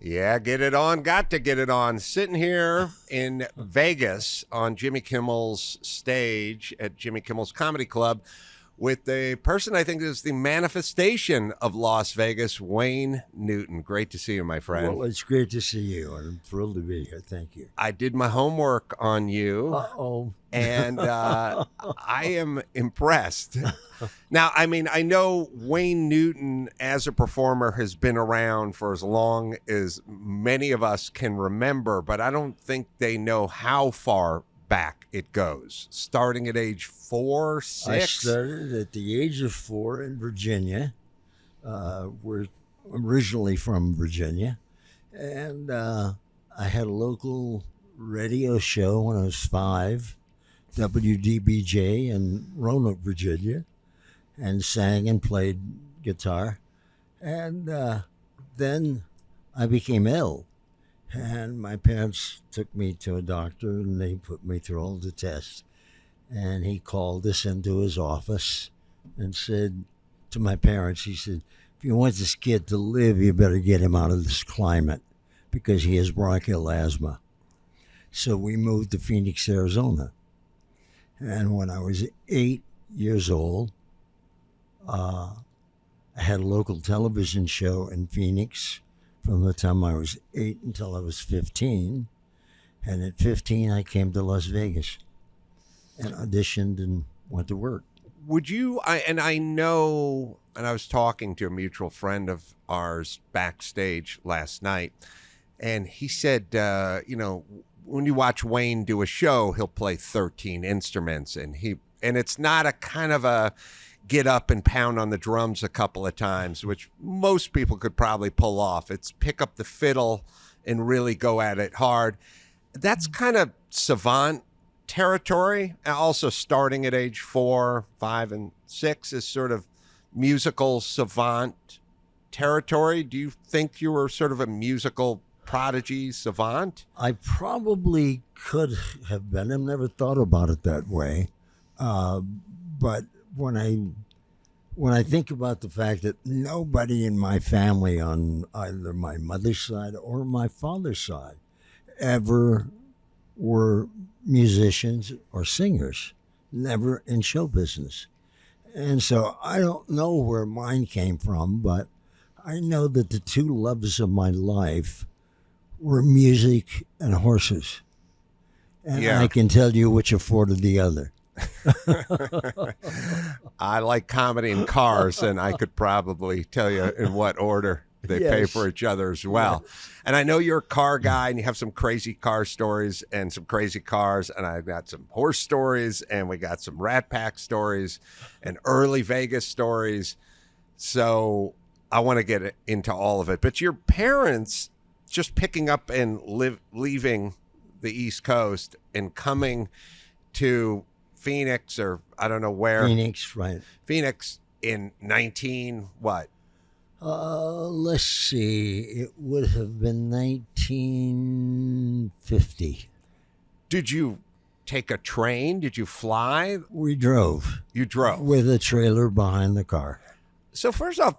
Yeah, get it on. Got to get it on. Sitting here in Vegas on Jimmy Kimmel's stage at Jimmy Kimmel's Comedy Club with a person I think is the manifestation of Las Vegas, Wayne Newton. Great to see you, my friend. Well, it's great to see you, and I'm thrilled to be here. Thank you. I did my homework on you. Uh-oh. And I am impressed. Now, I mean, I know Wayne Newton as a performer has been around for as long as many of us can remember, but I don't think they know how far back it goes. Starting at age 4, 6? I started at the age of 4 in Virginia. We're originally from Virginia. And I had a local radio show when I was 5. WDBJ in Roanoke, Virginia, and sang and played guitar. And then I became ill, and my parents took me to a doctor, and they put me through all the tests. And he called us into his office and said to my parents, he said, if you want this kid to live, you better get him out of this climate because he has bronchial asthma. So we moved to Phoenix, Arizona. And when I was 8 years old, I had a local television show in Phoenix from the time I was 8 until I was 15. And at 15, I came to Las Vegas and auditioned and went to work. Would you, I know, and I was talking to a mutual friend of ours backstage last night, and he said, when you watch Wayne do a show, he'll play 13 instruments, and it's not a kind of a get up and pound on the drums a couple of times, which most people could probably pull off. It's pick up the fiddle and really go at it hard. That's kind of savant territory. Also starting at age 4, 5, and 6 is sort of musical savant territory. Do you think you were sort of a musical prodigy savant? I probably could have been. I've never thought about it that way. But when I think about the fact that nobody in my family on either my mother's side or my father's side ever were musicians or singers, never in show business. And so I don't know where mine came from, but I know that the two loves of my life were music and horses. And I can tell you which afforded the other. I like comedy and cars, and I could probably tell you in what order they pay for each other as well. Yeah. And I know you're a car guy, and you have some crazy car stories and some crazy cars, and I've got some horse stories, and we got some Rat Pack stories and early Vegas stories. So I want to get into all of it. But your parents just picking up and leaving the East Coast and coming to Phoenix, or I don't know where. Phoenix, right. Phoenix in 19 what? Let's see. It would have been 1950. Did you take a train? Did you fly? We drove. You drove? With a trailer behind the car. So first off,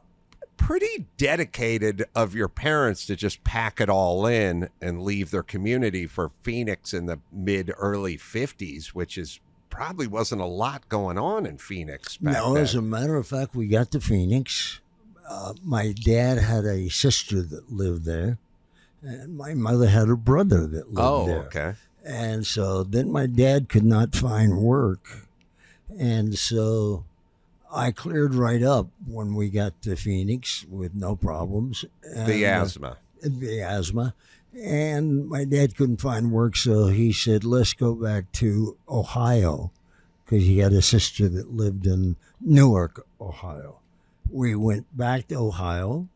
pretty dedicated of your parents to just pack it all in and leave their community for Phoenix in the early 50s, which is probably wasn't a lot going on in Phoenix back then. As a matter of fact, we got to Phoenix. My dad had a sister that lived there, and my mother had a brother that lived there. Okay. And so then my dad could not find work, and so I cleared right up when we got to Phoenix with no problems. And, the asthma. And my dad couldn't find work, so he said, let's go back to Ohio, because he had a sister that lived in Newark, Ohio. We went back to Ohio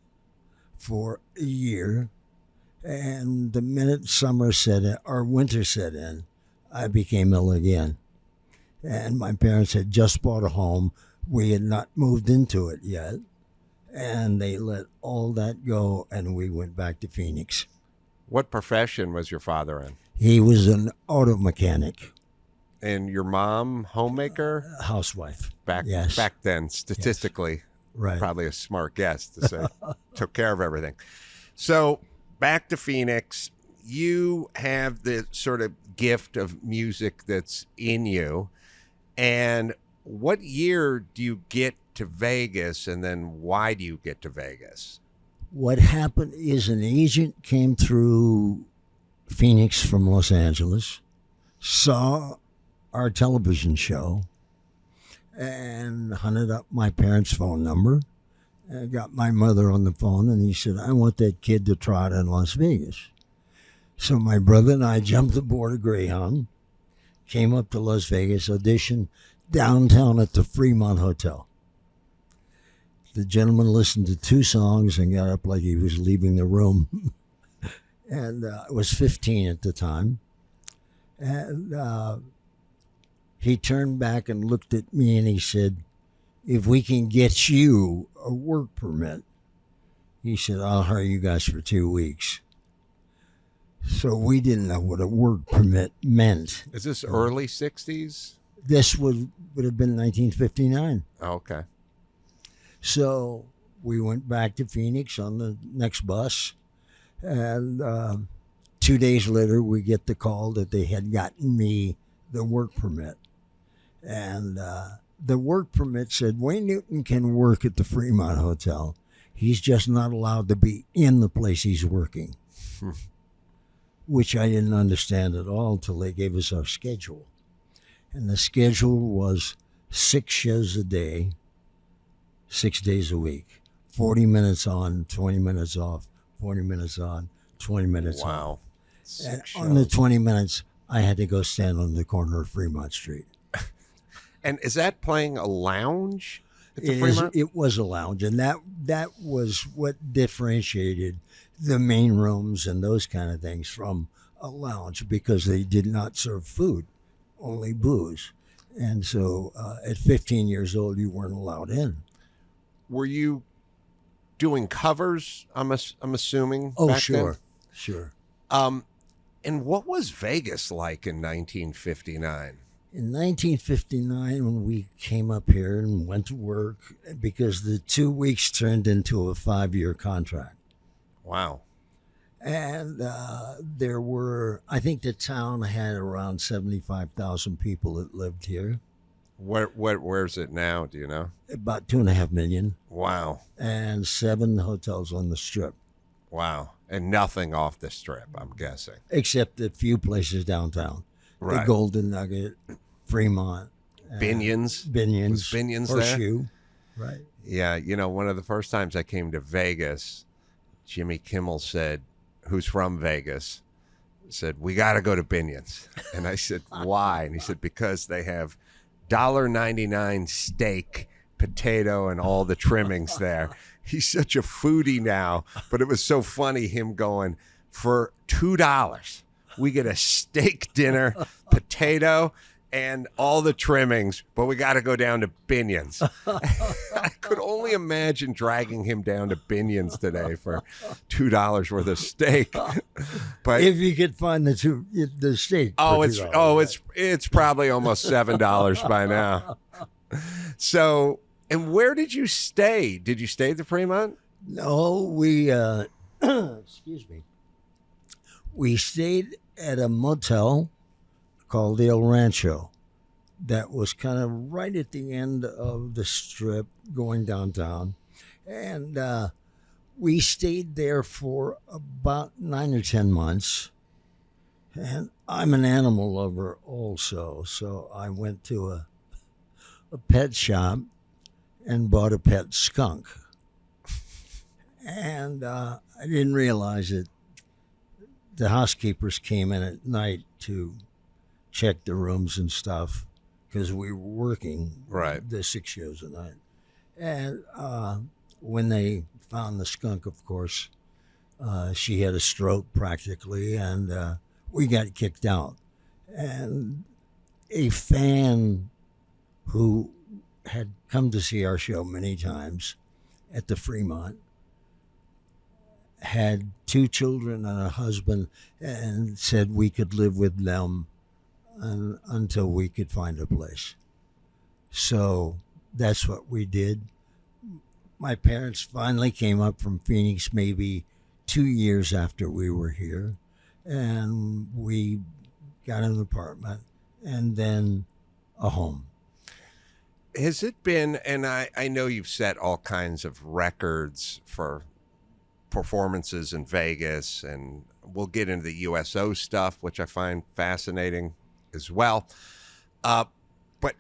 for a year, and the minute summer set in, or winter set in, I became ill again. And my parents had just bought a home. We had not moved into it yet, and they let all that go, and we went back to Phoenix. What profession was your father in? He was an auto mechanic. And your mom, homemaker? Housewife. Back then, statistically, right. Probably a smart guess to say, took care of everything. So back to Phoenix. You have the sort of gift of music that's in you. And what year do you get to Vegas, and then why do you get to Vegas? What happened is an agent came through Phoenix from Los Angeles, saw our television show, and hunted up my parents' phone number. I got my mother on the phone, and he said, I want that kid to trot in Las Vegas. So my brother and I jumped aboard a Greyhound, came up to Las Vegas, auditioned downtown at the Fremont Hotel. The gentleman listened to 2 songs and got up like he was leaving the room. And I was 15 at the time. And he turned back and looked at me and he said, if we can get you a work permit, he said, I'll hire you guys for 2 weeks. So we didn't know what a work permit meant. Is this early 60s? This would have been 1959. Oh, okay. So we went back to Phoenix on the next bus. And 2 days later, we get the call that they had gotten me the work permit. And the work permit said Wayne Newton can work at the Fremont Hotel. He's just not allowed to be in the place he's working. Which I didn't understand at all until they gave us our schedule. And the schedule was 6 shows a day, 6 days a week. 40 minutes on, 20 minutes off, 40 minutes on, 20 minutes off. Wow. And on the 20 minutes, I had to go stand on the corner of Fremont Street. And is that playing a lounge at the Fremont? It was a lounge, and that was what differentiated the main rooms and those kind of things from a lounge, because they did not serve food, only booze. And so at 15 years old, you weren't allowed in. Were you doing covers, I'm assuming? Oh, back sure, then? sure. And what was Vegas like in 1959? In 1959, when we came up here and went to work, because the 2 weeks turned into a 5-year contract. Wow. And there were, I think the town had around 75,000 people that lived here. Where's it now? Do you know? About 2.5 million. Wow. And 7 hotels on the Strip. Wow. And nothing off the Strip, I'm guessing. Except a few places downtown. Right. The Golden Nugget, Fremont. Binions? Binions. Was Binions Horseshoe. there? Right. Yeah. You know, one of the first times I came to Vegas, Jimmy Kimmel said, who's from Vegas, said, we got to go to Binions. And I said, why? And he said, because they have $1.99 steak, potato, and all the trimmings there. He's such a foodie now, but it was so funny him going, for $2, we get a steak dinner, potato, and all the trimmings, but we got to go down to Binions. I could only imagine dragging him down to Binions today for $2 worth of steak. But if you could find the steak. It's probably almost $7 by now. So, and where did you stay? Did you stay at the Fremont? No, we excuse me. We stayed at a motel called El Rancho that was kind of right at the end of the Strip going downtown. And we stayed there for about 9 or 10 months. And I'm an animal lover also, so I went to a pet shop and bought a pet skunk. And I didn't realize it. The housekeepers came in at night to check the rooms and stuff because we were working the 6 shows a night. And when they found the skunk, of course, she had a stroke practically, and we got kicked out. And a fan who had come to see our show many times at the Fremont had 2 children and a husband, and said we could live with them until we could find a place. So that's what we did. My parents finally came up from Phoenix maybe 2 years after we were here, and we got an apartment and then a home. Has it been, and I know you've set all kinds of records for performances in Vegas, and we'll get into the USO stuff, which I find fascinating as well. But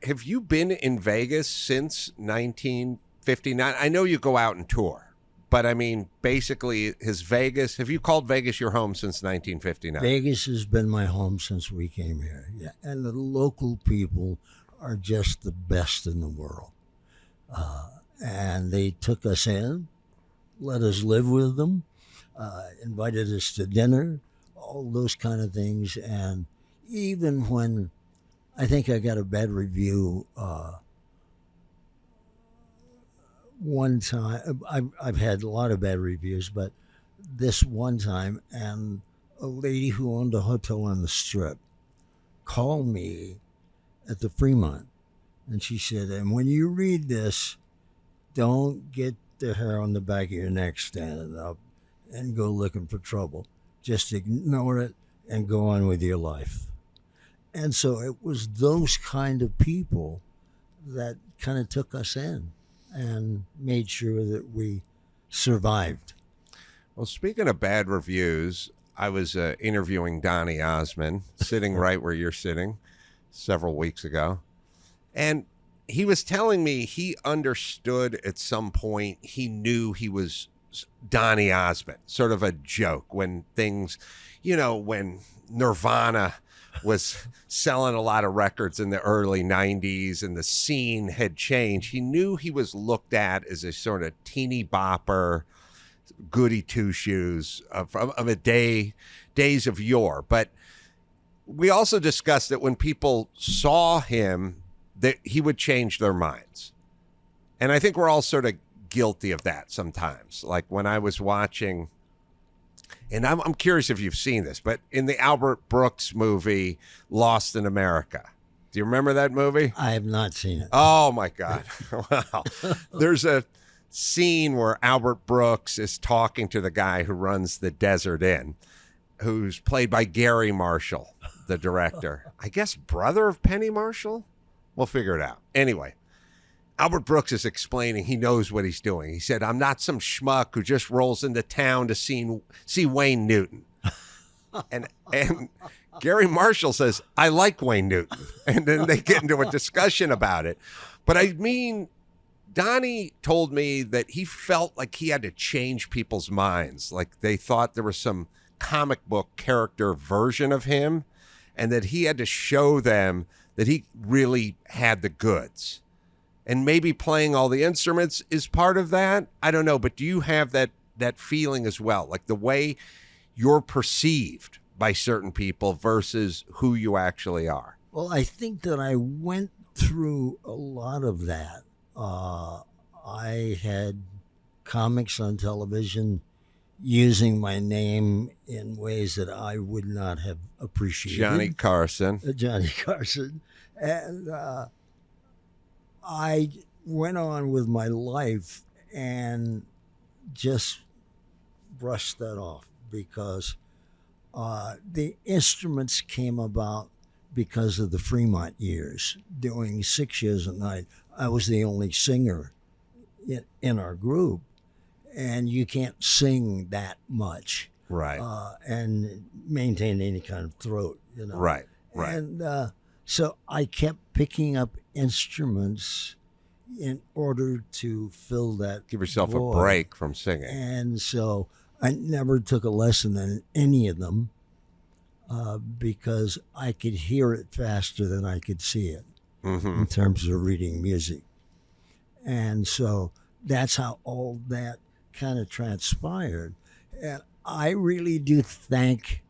have you been in Vegas since 1959? I know you go out and tour, but I mean, basically, have you called Vegas your home since 1959? Vegas has been my home since we came here. Yeah, and the local people are just the best in the world. And they took us in, let us live with them, invited us to dinner, all those kind of things. And even when I think I got a bad review one time, I've had a lot of bad reviews, but this one time, and a lady who owned a hotel on the Strip called me at the Fremont, and she said, and when you read this, don't get the hair on the back of your neck standing up and go looking for trouble. Just ignore it and go on with your life. And so it was those kind of people that kind of took us in and made sure that we survived. Well, speaking of bad reviews, I was interviewing Donny Osmond, sitting right where you're sitting, several weeks ago. And he was telling me he understood at some point, he knew he was Donny Osmond, sort of a joke when things, when Nirvana was selling a lot of records in the early 90s and the scene had changed. He knew he was looked at as a sort of teeny bopper, goody two-shoes of a days of yore. But we also discussed that when people saw him, that he would change their minds. And I think we're all sort of guilty of that sometimes. Like when I was watching, and I'm curious if you've seen this, but in the Albert Brooks movie, Lost in America. Do you remember that movie? I have not seen it. Oh, my God. Wow. There's a scene where Albert Brooks is talking to the guy who runs the Desert Inn, who's played by Gary Marshall, the director. I guess brother of Penny Marshall? We'll figure it out. Anyway, Albert Brooks is explaining he knows what he's doing. He said, I'm not some schmuck who just rolls into town to see Wayne Newton. And Gary Marshall says, I like Wayne Newton. And then they get into a discussion about it. But I mean, Donny told me that he felt like he had to change people's minds. Like they thought there was some comic book character version of him, and that he had to show them that he really had the goods. And maybe playing all the instruments is part of that. I don't know, but do you have that feeling as well? Like the way you're perceived by certain people versus who you actually are? Well, I think that I went through a lot of that. I had comics on television using my name in ways that I would not have appreciated. Johnny Carson. Johnny Carson. And I went on with my life and just brushed that off because the instruments came about because of the Fremont years. Doing 6 years a night, I was the only singer in our group, and you can't sing that much, right? And maintain any kind of throat, Right. And so I kept picking up instruments in order to fill that. Give yourself void. A break from singing. And so I never took a lesson in any of them because I could hear it faster than I could see it in terms of reading music. And so that's how all that kind of transpired. And I really do thank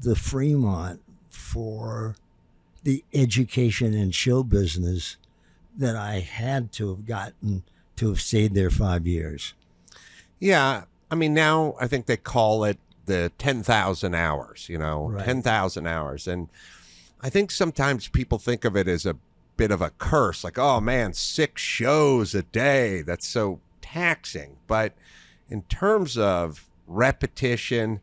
the Fremont for the education in show business that I had to have gotten to have stayed there 5 years. Yeah. I mean, now I think they call it the 10,000 hours, Right. 10,000 hours. And I think sometimes people think of it as a bit of a curse, like, oh man, 6 shows a day. That's so taxing. But in terms of repetition,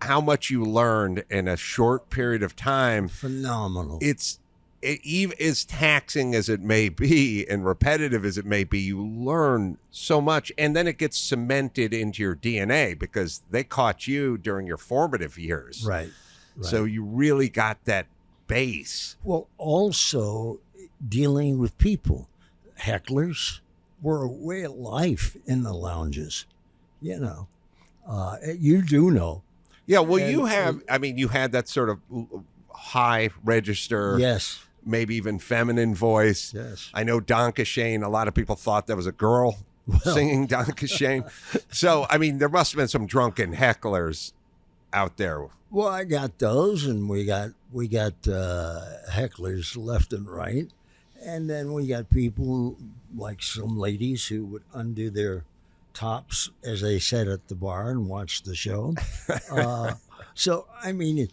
how much you learned in a short period of time. Phenomenal. Even as taxing as it may be and repetitive as it may be, you learn so much, and then it gets cemented into your DNA because they caught you during your formative years. Right. So you really got that base. Well, also dealing with people. Hecklers were a way of life in the lounges. You know, you do know. Yeah, well, you had that sort of high register. Yes. Maybe even feminine voice. Yes. I know Danke Schoen. A lot of people thought that was a girl singing Danke Schoen. So, I mean, there must have been some drunken hecklers out there. Well, I got those, and we got hecklers left and right, and then we got people like some ladies who would undo their tops as they sat at the bar and watched the show. So, I mean,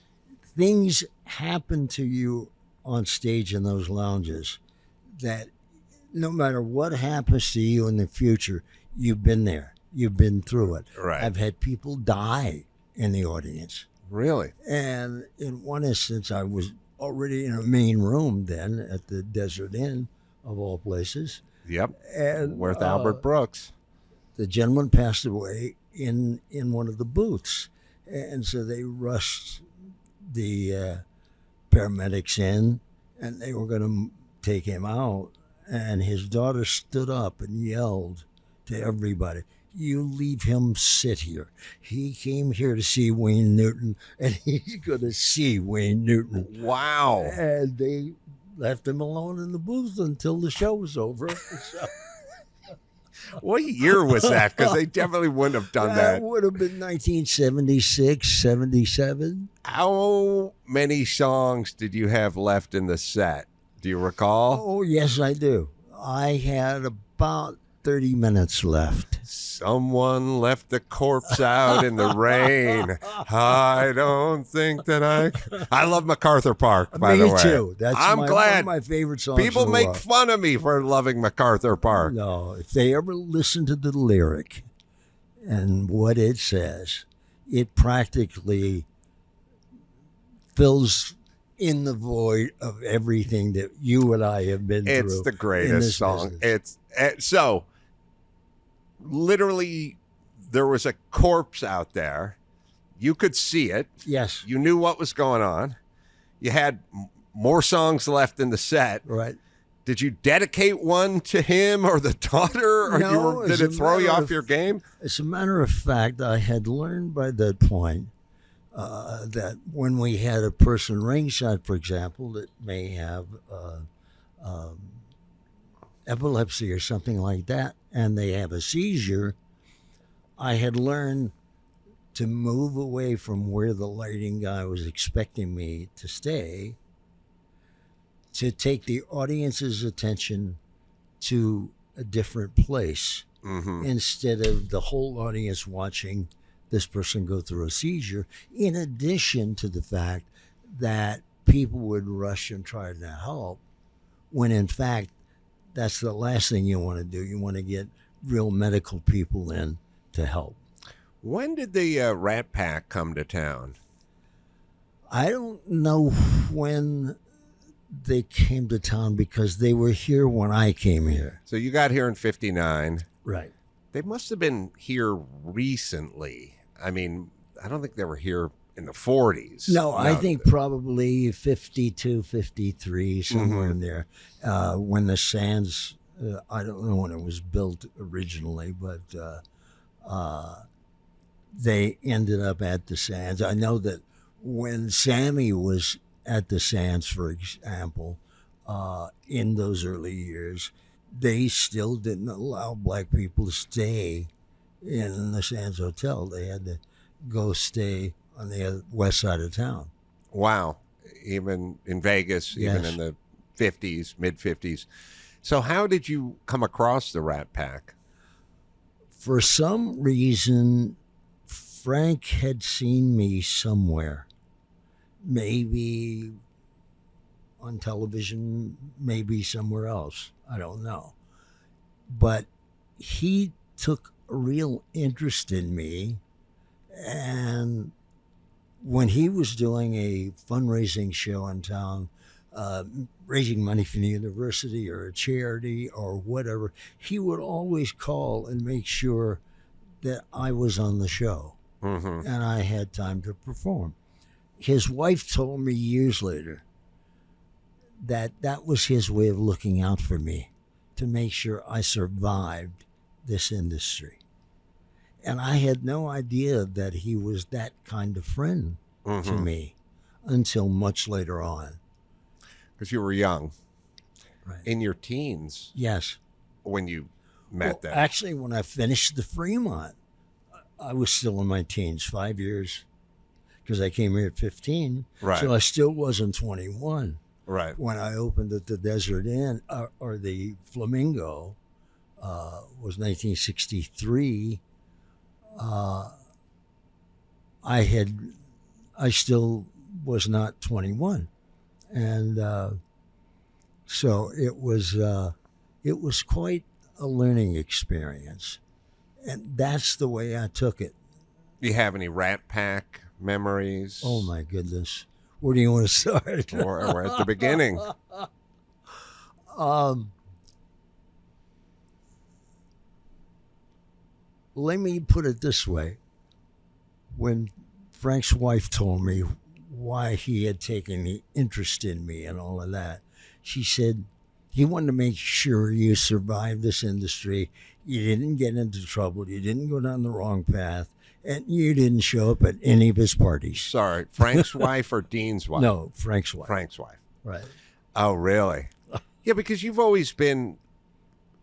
things happen to you on stage in those lounges that no matter what happens to you in the future, you've been there. You've been through it. Right. I've had people die in the audience. Really? And in one instance, I was already in a main room then at the Desert Inn, of all places. Yep. And With Albert Brooks. the gentleman passed away in one of the booths. And so they rushed the paramedics in, and they were going to take him out. And his daughter stood up and yelled to everybody, "You leave him sit here. He came here to see Wayne Newton, and he's going to see Wayne Newton." Wow. And they left him alone in the booth until the show was over. So, What year was that? Because they definitely wouldn't have done that that. would have been 1976, 77. How many songs did you have left in the set? Do you recall? Oh, yes, I do. I had about 30 minutes left. Someone left the corpse out in the rain. I don't think that I love MacArthur Park, by the way. Me too. That's I'm glad. one of my favorite songs. People in the make world. fun of me for loving MacArthur Park. No, if they ever listen to the lyric and what it says, it practically fills in the void of everything that you and I have been through. It's the in greatest this song. business. So literally there was a corpse out there. You could see it. Yes. You knew what was going on. You had more songs left in the set. Right. Did you dedicate one to him or the daughter, or No, did as it a throw you matter off of- your game? As a matter of fact, I had learned by that point that when we had a person ringside, for example, that may have epilepsy or something like that, and they have a seizure, I had learned to move away from where the lighting guy was expecting me to stay, to take the audience's attention to a different place instead of the whole audience watching this person go through a seizure, in addition to the fact that people would rush and try to help, when in fact, that's the last thing you want to do. You want to get real medical people in to help. When did the Rat Pack come to town? I don't know when they came to town because they were here when I came here. So you got here in 59. Right. They must have been here recently. I mean, I don't think they were here in the 40s. No, I think probably 52, 53, somewhere in there. When the Sands, I don't know when it was built originally, but they ended up at the Sands. I know that when Sammy was at the Sands, for example, in those early years, they still didn't allow black people to stay in the Sands Hotel. They had to go stay on the west side of town. Wow. Even in Vegas, even Yes. in the 50s, mid 50s. So how did you come across the Rat Pack? For some reason, Frank had seen me somewhere. Maybe on television, maybe somewhere else. I don't know. But he took a real interest in me. And when he was doing a fundraising show in town, raising money for the university or a charity or whatever, he would always call and make sure that I was on the show Mm-hmm. and I had time to perform. His wife told me years later that that was his way of looking out for me to make sure I survived this industry. And I had no idea that he was that kind of friend to Mm-hmm. me until much later on. Because you were young, Right. in your teens, Yes. when you met them. Actually, when I finished the Fremont, I was still in my teens, 5 years, because I came here at 15. Right. So I still wasn't 21. Right. When I opened at the Desert Inn, or the Flamingo, was 1963. I still was not 21, and so it was quite a learning experience, and that's the way I took it. Do you have any Rat Pack memories? Oh my goodness, where do you want to start? Or at the beginning? Let me put it this way. When Frank's wife told me why he had taken the interest in me and all of that, she said he wanted to make sure you survived this industry. You didn't get into trouble. You didn't go down the wrong path. And you didn't show up at any of his parties. Sorry, Frank's wife or Dean's wife? No, Frank's wife. Frank's wife. Right. Oh, really? Yeah, because you've always been,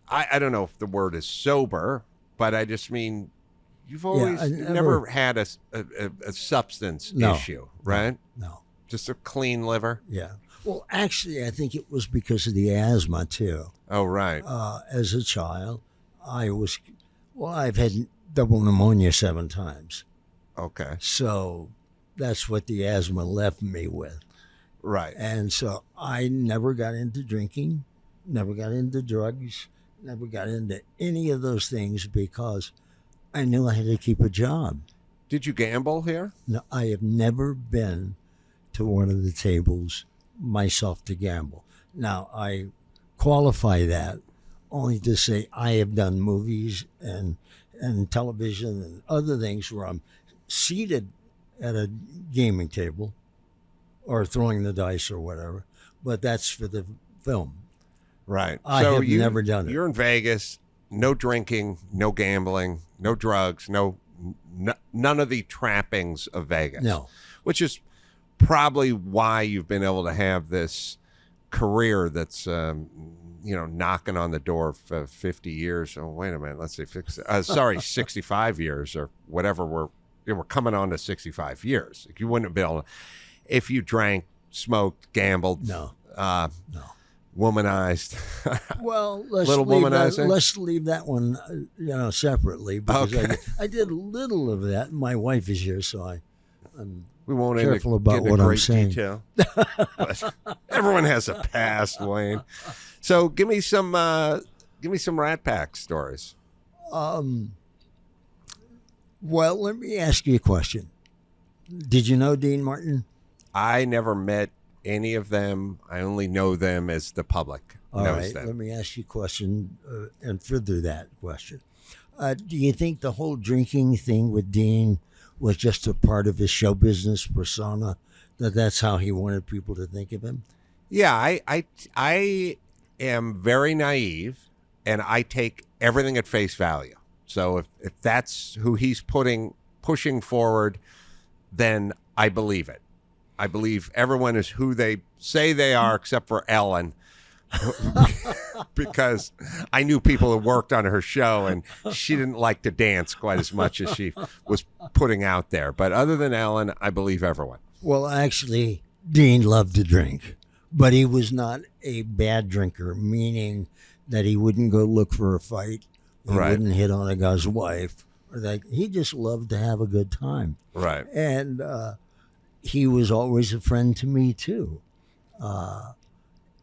I don't know if the word is sober, but I just mean you've always I never had a substance No. issue, right? No. Just a clean liver? Yeah. Well, actually, I think it was because of the asthma, too. Oh, right. As a child, I've had double pneumonia 7 times. Okay. So that's what the asthma left me with. Right. And so I never got into drinking, never got into drugs, never got into any of those things because I knew I had to keep a job. Did you gamble here? No, I have never been to one of the tables myself to gamble. Now, I qualify that only to say I have done movies and television and other things where I'm seated at a gaming table or throwing the dice or whatever, but that's for the film. Right. I have never done it. You're in Vegas, no drinking, no gambling, no drugs, none of the trappings of Vegas. No. Which is probably why you've been able to have this career that's knocking on the door for 50 years. Oh, wait a minute. Let's say 65 years or whatever. We're coming on to 65 years. Like, you wouldn't have been able to, if you drank, smoked, gambled. No. No. Womanized. Well, let's leave that one, separately because Okay. I did a little of that. My wife is here, so I'm We won't careful get about into what I'm great saying. detail. But everyone has a past, Wayne. So give me some Rat Pack stories. Well, let me ask you a question. Did you know Dean Martin? I never met any of them. I only know them as the public All knows right, them. let me ask you a question and further that question. Do you think the whole drinking thing with Dean was just a part of his show business persona, that's how he wanted people to think of him? Yeah, I am very naive, and I take everything at face value. So if that's who he's pushing forward, then I believe it. I believe everyone is who they say they are, except for Ellen, because I knew people who worked on her show, and she didn't like to dance quite as much as she was putting out there. But other than Ellen, I believe everyone. Well, actually, Dean loved to drink, but he was not a bad drinker, meaning that he wouldn't go look for a fight. He Right. wouldn't hit on a guy's wife. Or that. He just loved to have a good time. Right. And he was always a friend to me, too.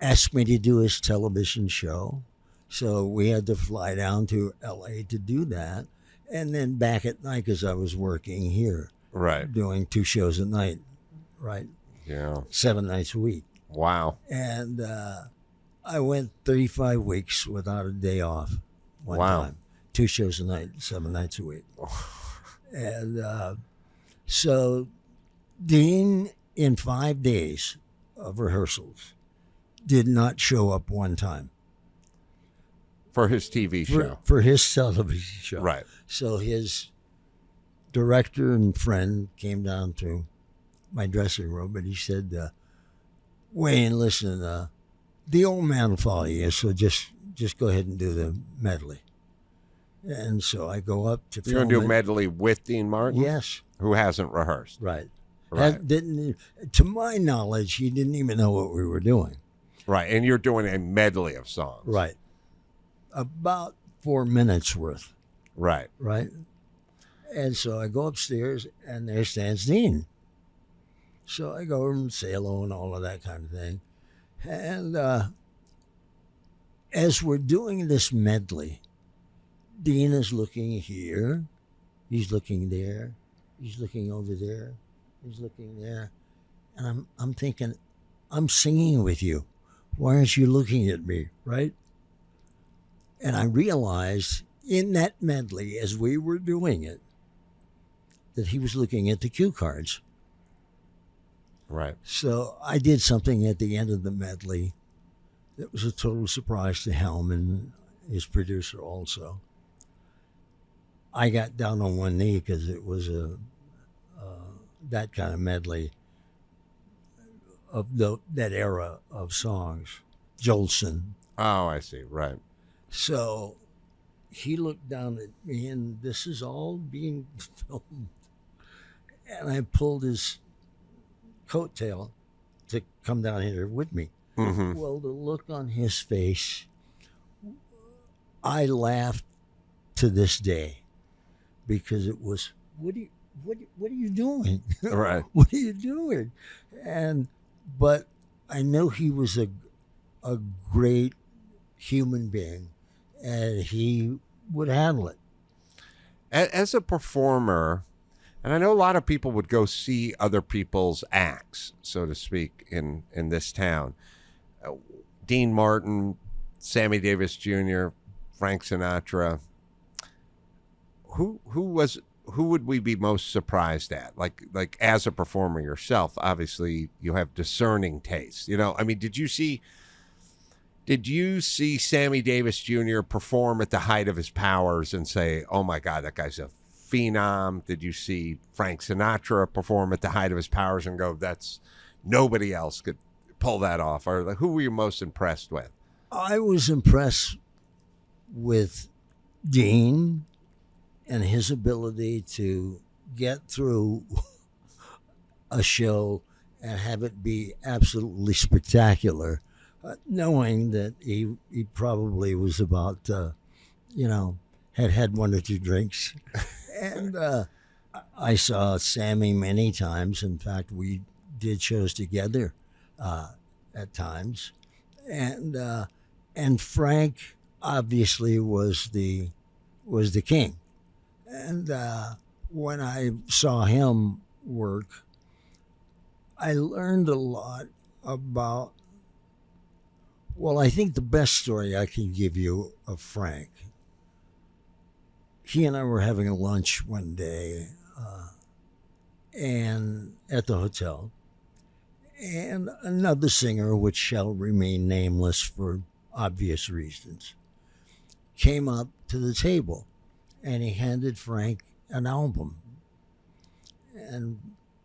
Asked me to do his television show. So we had to fly down to L.A. to do that. and then back at night because I was working here, Right. doing 2 shows a night, right? Yeah. 7 nights a week. Wow. And I went 35 weeks without a day off one Wow. time. 2 shows a night, 7 nights a week. And so Dean, in 5 days of rehearsals, did not show up one time For his TV show. for his television show. Right. So his director and friend came down to my dressing room and he said, Wayne, listen, the old man will follow you, so just go ahead and do the medley. And so I go up to You're going to do a medley with Dean Martin? Yes. Who hasn't rehearsed? Right. Right. To my knowledge, he didn't even know what we were doing. Right. And you're doing a medley of songs. Right. About 4 minutes worth. Right. Right. And so I go upstairs and there stands Dean. So I go and say hello and all of that kind of thing. And as we're doing this medley, Dean is looking here, he's looking there, he's looking over there, he's looking there. And I'm thinking, I'm singing with you. Why aren't you looking at me, right? And I realized in that medley, as we were doing it, that he was looking at the cue cards. Right. So I did something at the end of the medley that was a total surprise to Helm and his producer also. I got down on one knee because it was that kind of medley of that era of songs, Jolson. Oh, I see. Right. So he looked down at me, and this is all being filmed. And I pulled his coattail to come down here with me. Mm-hmm. Well, the look on his face, I laughed to this day because it was, what are you doing? Right. What are you doing? But I know he was a great human being, and he would handle it. As a performer, and I know a lot of people would go see other people's acts, so to speak, in this town. Dean Martin, Sammy Davis Jr., Frank Sinatra. Who would we be most surprised at? Like as a performer yourself, obviously you have discerning taste. You know, I mean, did you see Sammy Davis Jr. perform at the height of his powers and say, "Oh my God, that guy's a phenom"? Did you see Frank Sinatra perform at the height of his powers and go, "That's nobody else could pull that off"? Or like, who were you most impressed with? I was impressed with Dean and his ability to get through a show and have it be absolutely spectacular, knowing that he probably was about, had 1 or 2 drinks. And I saw Sammy many times. In fact, we did shows together at times. And Frank obviously was the king. And when I saw him work, I learned a lot about, well, I think the best story I can give you of Frank, he and I were having a lunch one day and at the hotel, and another singer, which shall remain nameless for obvious reasons, came up to the table. And he handed Frank an album. And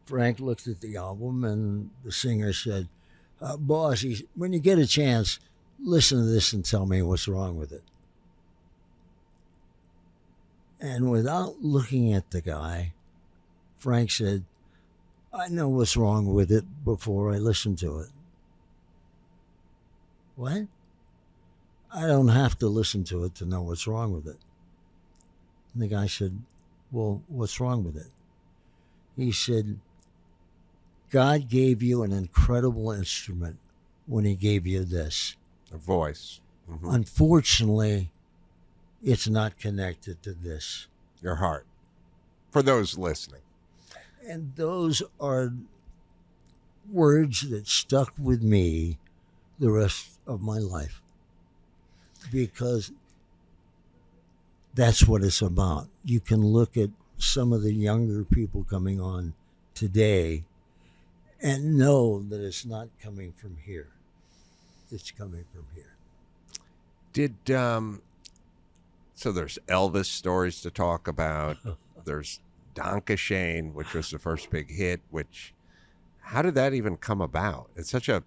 Frank looked at the album, and the singer said, "Boss, when you get a chance, listen to this and tell me what's wrong with it." And without looking at the guy, Frank said, "I know what's wrong with it before I listen to it." What? I don't have to listen to it to know what's wrong with it. And the guy said, "Well, what's wrong with it?" He said, "God gave you an incredible instrument when he gave you this. A voice. Mm-hmm. Unfortunately, it's not connected to this. Your heart. For those listening. And those are words that stuck with me the rest of my life, because that's what it's about. You can look at some of the younger people coming on today and know that it's not coming from here. It's coming from here. Did so there's Elvis stories to talk about. There's Danke Schoen, which was the first big hit, which how did that even come about? It's such a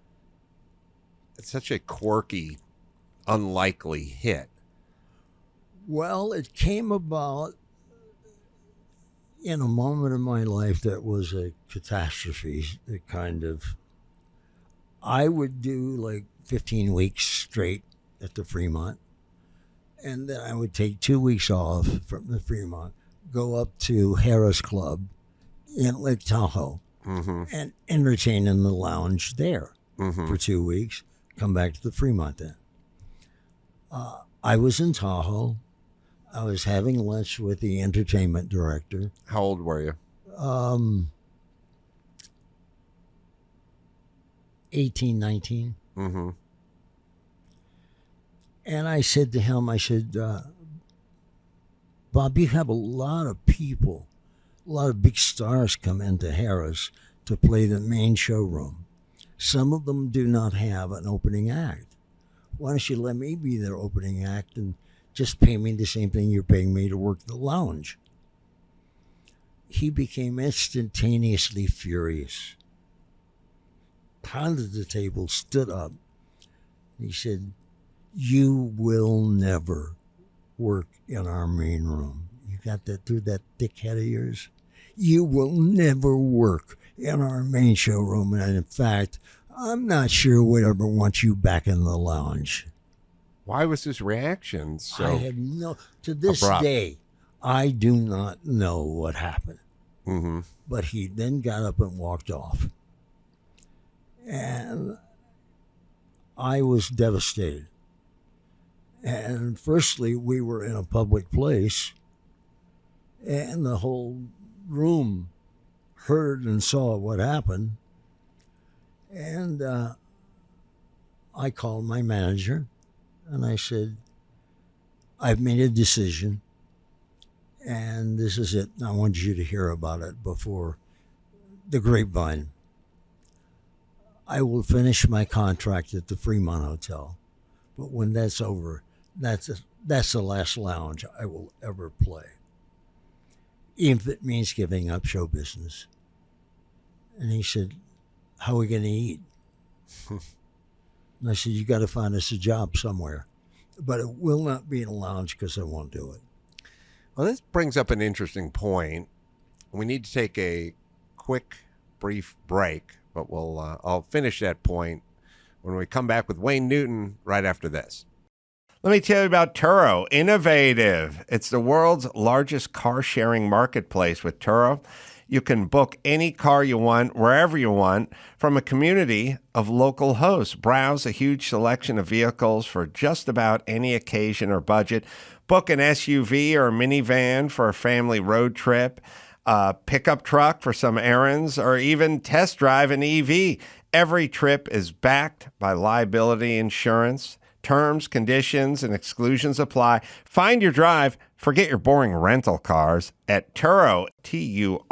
quirky, unlikely hit. Well, it came about in a moment of my life that was a catastrophe. That kind of, I would do like 15 weeks straight at the Fremont, and then I would take 2 weeks off from the Fremont, go up to Harris Club in Lake Tahoe, and entertain in the lounge there for 2 weeks, come back to the Fremont then. I was in Tahoe. I was having lunch with the entertainment director. How old were you? 18, 19. And I said to him, Bob, you have a lot of people, a lot of big stars come into Harris to play the main showroom. Some of them do not have an opening act. Why don't you let me be their opening act and just pay me the same thing you're paying me to work the lounge? He became instantaneously furious, pounded the table, stood up. He said, you will never work in our main room. You got that through that thick head of yours? You will never work in our main showroom. And in fact, I'm not sure we'd ever want you back in the lounge. Why was his reaction so I have to this abrupt? day, I do not know what happened. But he then got up and walked off. And I was devastated. And firstly, we were in a public place, and the whole room heard and saw what happened. And I called my manager, and I said, I've made a decision, and this is it. I want you to hear about it before the grapevine. I will finish my contract at the Fremont Hotel, but when that's over, that's the last lounge I will ever play, even if it means giving up show business. And he said, how are we going to eat? And I said, you got to find us a job somewhere, but it will not be in a lounge because I won't do it. Well, this brings up an interesting point. We need to take a quick, brief break, but I'll finish that point when we come back with Wayne Newton right after this. Let me tell you about Turo, innovative. It's the world's largest car-sharing marketplace. With Turo, you can book any car you want, wherever you want, from a community of local hosts. Browse a huge selection of vehicles for just about any occasion or budget. Book an SUV or a minivan for a family road trip, a pickup truck for some errands, or even test drive an EV. Every trip is backed by liability insurance. Terms, conditions, and exclusions apply. Find your drive. Forget your boring rental cars at Turo, Turo.com.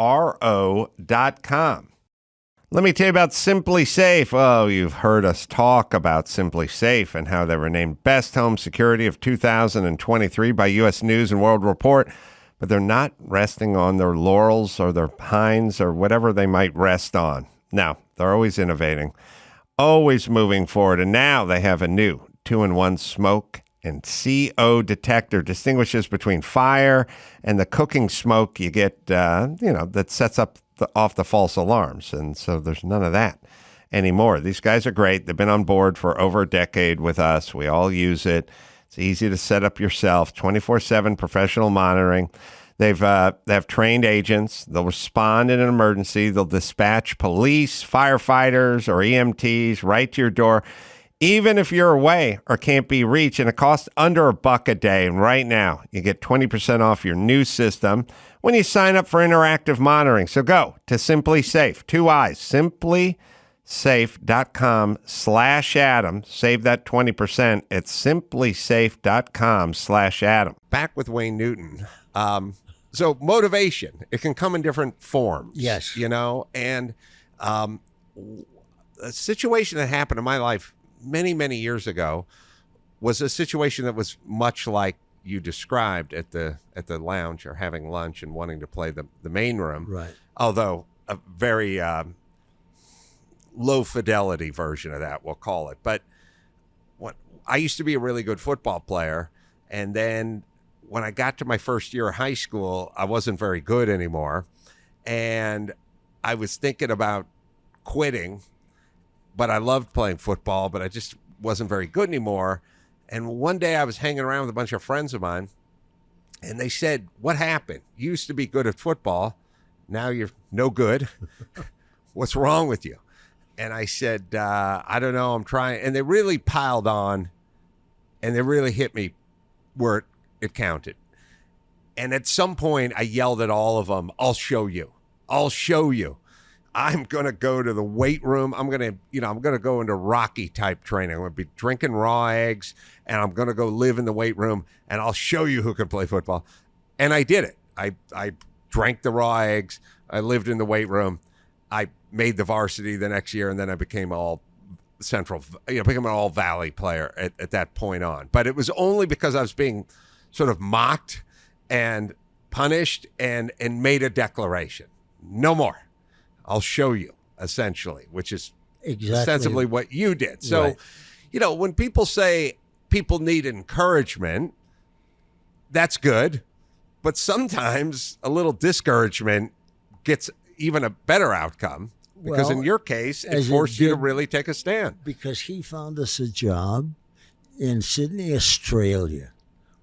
Let me tell you about Simply Safe. Oh, you've heard us talk about Simply Safe and how they were named Best Home Security of 2023 by U.S. News and World Report. But they're not resting on their laurels or their pines or whatever they might rest on. No, they're always innovating, always moving forward. And now they have a new 2-in-1 smoke and CO detector. Distinguishes between fire and the cooking smoke you get, that sets up off the false alarms. And so there's none of that anymore. These guys are great. They've been on board for over a decade with us. We all use it. It's easy to set up yourself, 24/7 professional monitoring. They have trained agents. They'll respond in an emergency. They'll dispatch police, firefighters, or EMTs right to your door. Even if you're away or can't be reached, and it costs under $1 a day. And right now, you get 20% off your new system when you sign up for interactive monitoring. So go to Simply Safe, 2 I's, simplysafe.com/Adam. Save that 20% at simplysafe.com/Adam. Back with Wayne Newton. So motivation, it can come in different forms. Yes. And a situation that happened in my life many, many years ago was a situation that was much like you described at the lounge, or having lunch and wanting to play the main room. Right. Although a very low fidelity version of that, we'll call it. But I used to be a really good football player, and then when I got to my first year of high school, I wasn't very good anymore, and I was thinking about quitting. But I loved playing football, but I just wasn't very good anymore. And one day I was hanging around with a bunch of friends of mine, and they said, "What happened? You used to be good at football. Now you're no good. What's wrong with you?" And I said, "I don't know. I'm trying." And they really piled on, and they really hit me where it counted. And at some point, I yelled at all of them, "I'll show you. I'll show you. I'm going to go to the weight room. I'm going to go into Rocky type training. I'm going to be drinking raw eggs, and I'm going to go live in the weight room, and I'll show you who can play football." And I did it. I drank the raw eggs. I lived in the weight room. I made the varsity the next year, and then I became became an all Valley player at that point on. But it was only because I was being sort of mocked and punished and made a declaration. No more. I'll show you, essentially, which is ostensibly what you did. So, Right. When people say people need encouragement, that's good. But sometimes a little discouragement gets even a better outcome, because in your case, it forced you to really take a stand. Because he found us a job in Sydney, Australia,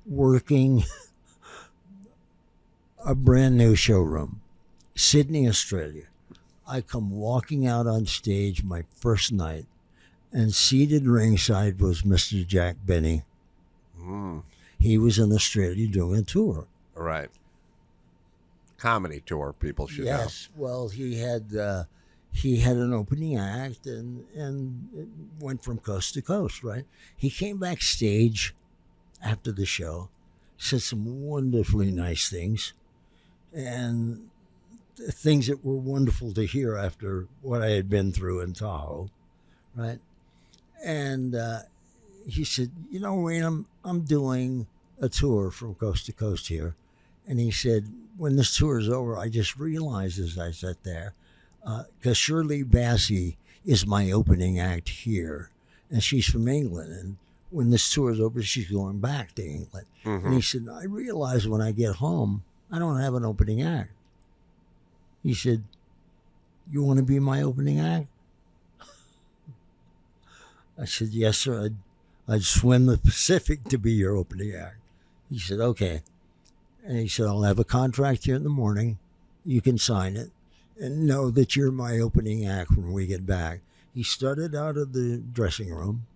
working a brand new showroom. Sydney, Australia. I come walking out on stage my first night, and seated ringside was Mr. Jack Benny. He was in Australia doing a tour. Right. Comedy tour, people should know. Yes. Well, he had an opening act and it went from coast to coast, right? He came backstage after the show, said some wonderfully nice things, and things that were wonderful to hear after what I had been through in Tahoe, right? And he said, "Wayne, I'm doing a tour from coast to coast here." And he said, "When this tour is over, I just realized as I sat there, because Shirley Bassey is my opening act here, and she's from England, and when this tour is over, she's going back to England." And he said, "I realize when I get home, I don't have an opening act." He said, "You want to be my opening act?" I said, "Yes, sir. I'd swim the Pacific to be your opening act." He said, "Okay." And he said, "I'll have a contract here in the morning. You can sign it and know that you're my opening act when we get back." He started out of the dressing room.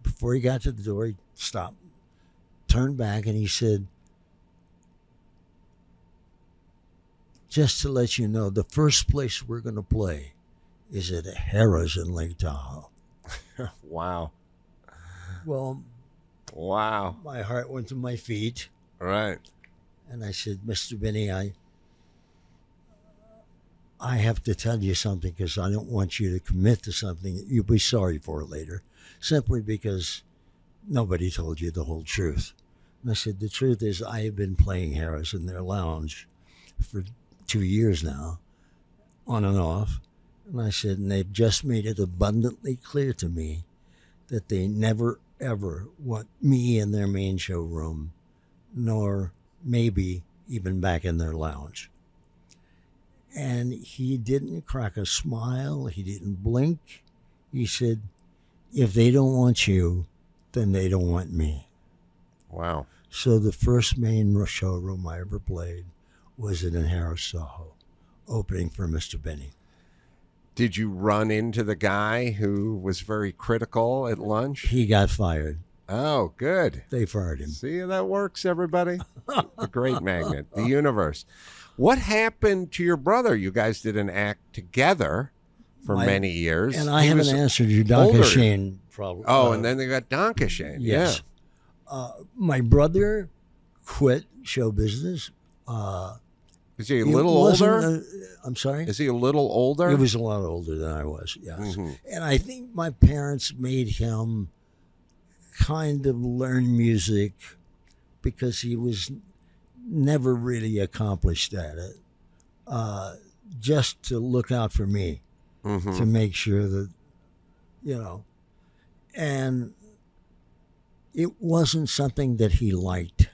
Before he got to the door, he stopped, turned back, and he said, "Just to let you know, the first place we're going to play is at Harrah's in Lake Tahoe." Wow. Well, Wow. my heart went to my feet. Right. And I said, "Mr. Benny, I have to tell you something, because I don't want you to commit to something that you'll be sorry for later, simply because nobody told you the whole truth." And I said, "The truth is I have been playing Harris in their lounge for 2 years now, on and off." And I said, "And they've just made it abundantly clear to me that they never, ever want me in their main showroom, nor maybe even back in their lounge." And he didn't crack a smile. He didn't blink. He said, "If they don't want you, then they don't want me." Wow. So the first main showroom I ever played was in Harris, Soho, opening for Mr. Benny. Did you run into the guy who was very critical at lunch? He got fired. Oh, good. They fired him. See how that works, everybody? The great magnet, the universe. What happened to your brother? You guys did an act together for many years. And I haven't answered your Danke Schoen problem. Oh, and then they got Danke Schoen. Yes. My brother quit show business. Is he a little older? I'm sorry? Is he a little older? He was a lot older than I was, yes. Mm-hmm. And I think my parents made him kind of learn music because he was never really accomplished at it, just to look out for me, to make sure that, and it wasn't something that he liked.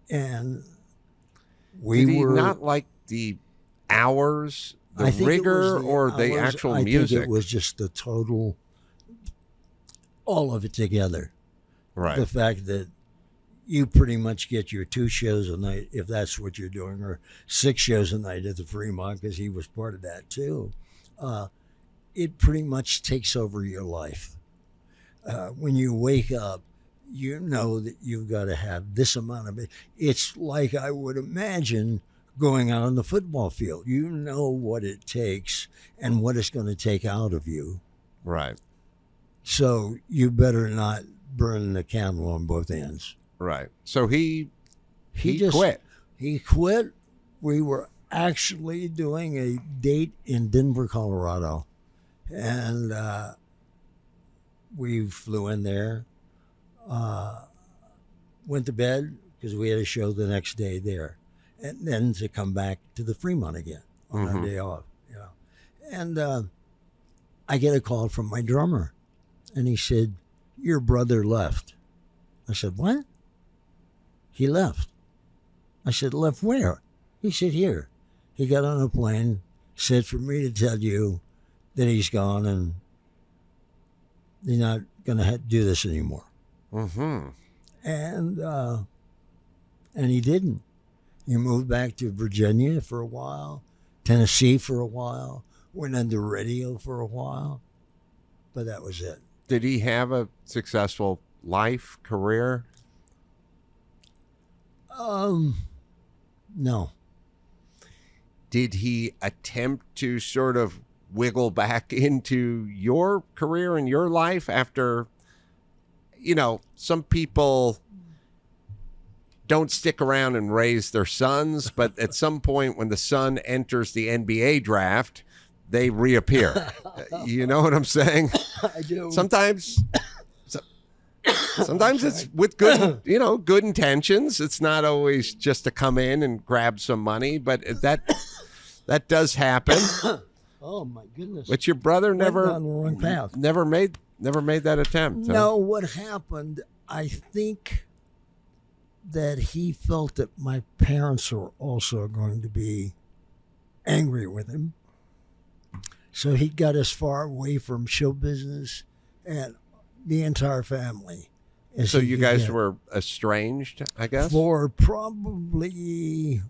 And Did he not like the hours, the rigor, or the actual music? I think it was just the total, all of it together. Right. The fact that you pretty much get your 2 shows a night, if that's what you're doing, or 6 shows a night at the Fremont, because he was part of that too. It pretty much takes over your life. When you wake up, you know that you've got to have this amount of it. It's like I would imagine going out on the football field. You know what it takes and what it's going to take out of you. Right. So you better not burn the candle on both ends. Right. So he just quit. He quit. We were actually doing a date in Denver, Colorado. And we flew in there, went to bed because we had a show the next day there. And then to come back to the Fremont again on our day off. And I get a call from my drummer. And he said, "Your brother left." I said, "What?" "He left." I said, "Left where?" He said, "Here." He got on a plane, said for me to tell you that he's gone and he's not going to do this anymore. Mm-hmm. And he didn't. He moved back to Virginia for a while, Tennessee for a while, went into radio for a while, but that was it. Did he have a successful life, career? No. Did he attempt to sort of wiggle back into your career and your life after, some people don't stick around and raise their sons, but at some point when the son enters the NBA draft, they reappear. You know what I'm saying? I do. Sometimes it's with good, good intentions. It's not always just to come in and grab some money, but that does happen. Oh my goodness! But your brother never down the wrong path. Never made that attempt. No, what happened? I think that he felt that my parents were also going to be angry with him. So he got as far away from show business and the entire family. So you guys were estranged, I guess? For probably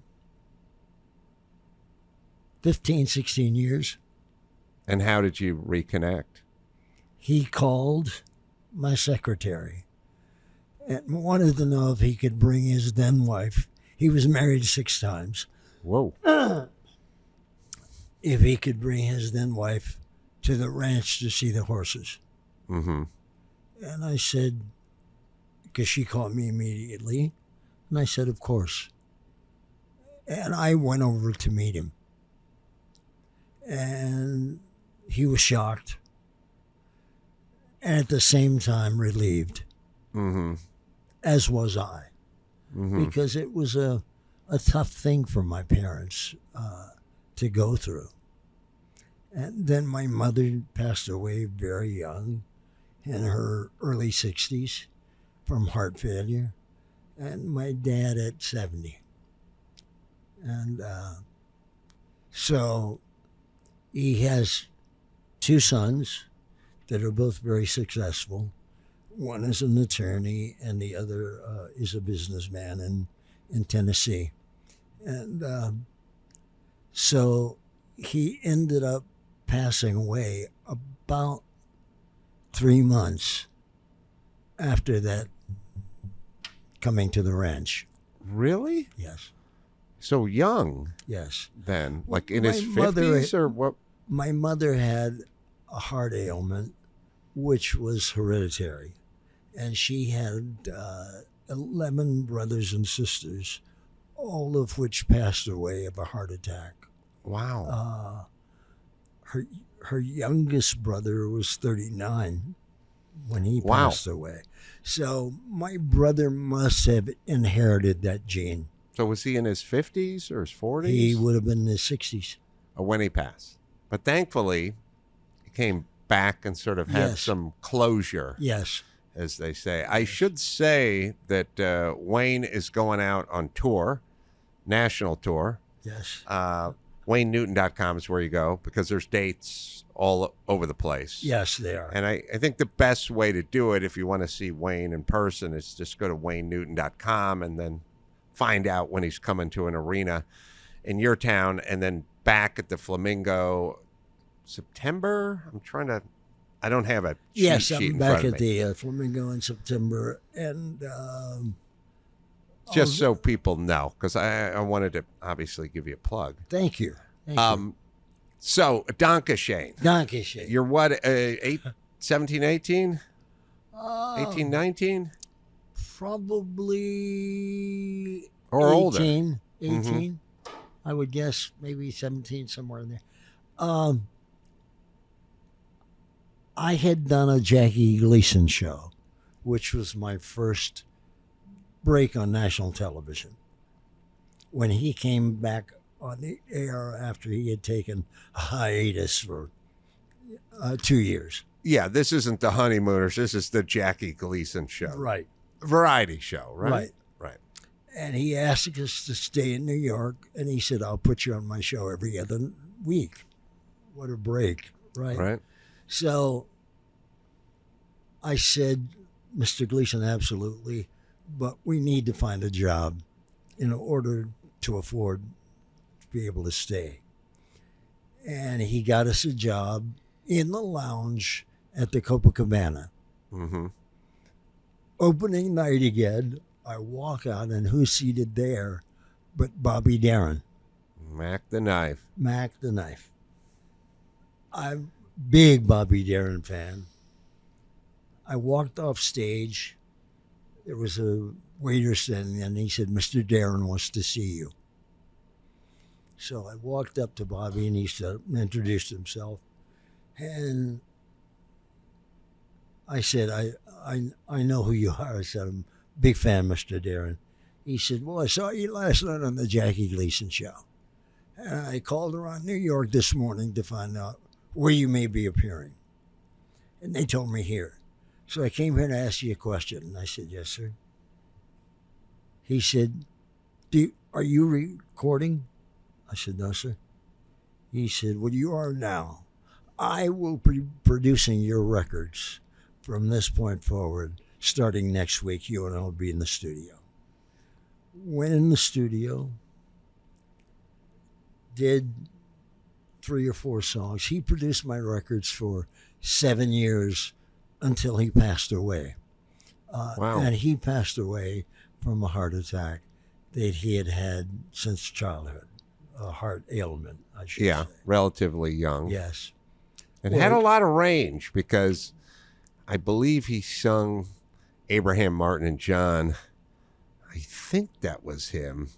15, 16 years. And how did you reconnect? He called my secretary and wanted to know if he could bring his then wife. He was married 6 times. Whoa. If he could bring his then wife to the ranch to see the horses. Mm-hmm. And I said, because she called me immediately, and I said, of course. And I went over to meet him. And he was shocked. And at the same time relieved. Mm-hmm. As was I. Mm-hmm. Because it was a tough thing for my parents to go through. And then my mother passed away very young, in her early 60s, from heart failure, and my dad at 70. And so he has 2 sons that are both very successful. One is an attorney, and the other is a businessman in Tennessee. And so he ended up passing away about 3 months after that coming to the ranch. Really? Yes. So young Yes. then, like in My his mother- 50s or what? My mother had a heart ailment, which was hereditary. And she had 11 brothers and sisters, all of which passed away of a heart attack. Wow. Her youngest brother was 39 when he Wow. passed away. So my brother must have inherited that gene. So was he in his 50s or his 40s? He would have been in his 60s. When he passed. But thankfully, he came back and sort of had Yes. some closure, Yes. as they say. I should say that Wayne is going out on tour, national tour. Yes. WayneNewton.com is where you go because there's dates all over the place. Yes, they are. And I think the best way to do it if you want to see Wayne in person is just go to WayneNewton.com and then find out when he's coming to an arena in your town, and then back at the Flamingo September. I don't have a cheat Yes, sheet I'm in back front at of me. the Flamingo in September. And Just so people know, because I wanted to obviously give you a plug. thank you. Thank you. So, Danke Schoen. Danke Schoen. You're what, 17, 18? Uh, 18, 19? Probably Or 18, older. 18. I would guess maybe 17, somewhere in there. I had done a Jackie Gleason show, which was my first break on national television. When he came back on the air after he had taken a hiatus for 2 years. Yeah, this isn't the Honeymooners. This is the Jackie Gleason show. Right. Variety show, right? Right. Right. And he asked us to stay in New York, and he said, I'll put you on my show every other week. What a break, right? Right. So I said, Mr. Gleason, absolutely, but we need to find a job in order to afford to be able to stay. And he got us a job in the lounge at the Copacabana. Mm-hmm. Opening night again, I walk out, and who's seated there but Bobby Darin, Mac the Knife. Mac the Knife. I'm a big Bobby Darin fan. I walked off stage. There was a waiter standing there, and he said, Mr. Darin wants to see you. So I walked up to Bobby, and he introduced himself. And I said, I know who you are. I said, I'm a big fan, Mr. Darin. He said, well, I saw you last night on the Jackie Gleason show. And I called around New York this morning to find out where you may be appearing. And they told me here. So I came here to ask you a question. And I said, yes, sir. He said, are you recording? I said, no, sir. He said, well, you are now. I will be producing your records from this point forward. Starting next week, you and I will be in the studio. Went in the studio, did 3 or 4 songs. He produced my records for 7 years until he passed away. Wow. And he passed away from a heart attack that he had had since childhood, a heart ailment, I should Yeah, say. relatively young. Yes. And had a lot of range because I believe he sung Abraham, Martin, and John. I think that was him.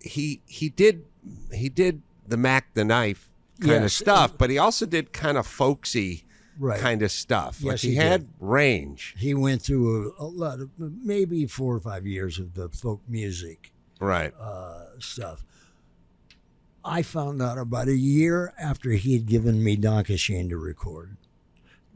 He did the Mac the Knife kind of Yes, stuff, but he also did kind of folksy Right. kind of stuff. Like Yes, he he had did. range. He went through a lot of, maybe 4 or 5 years of the folk music Right. stuff. I found out about a year after he had given me Danke Schoen to record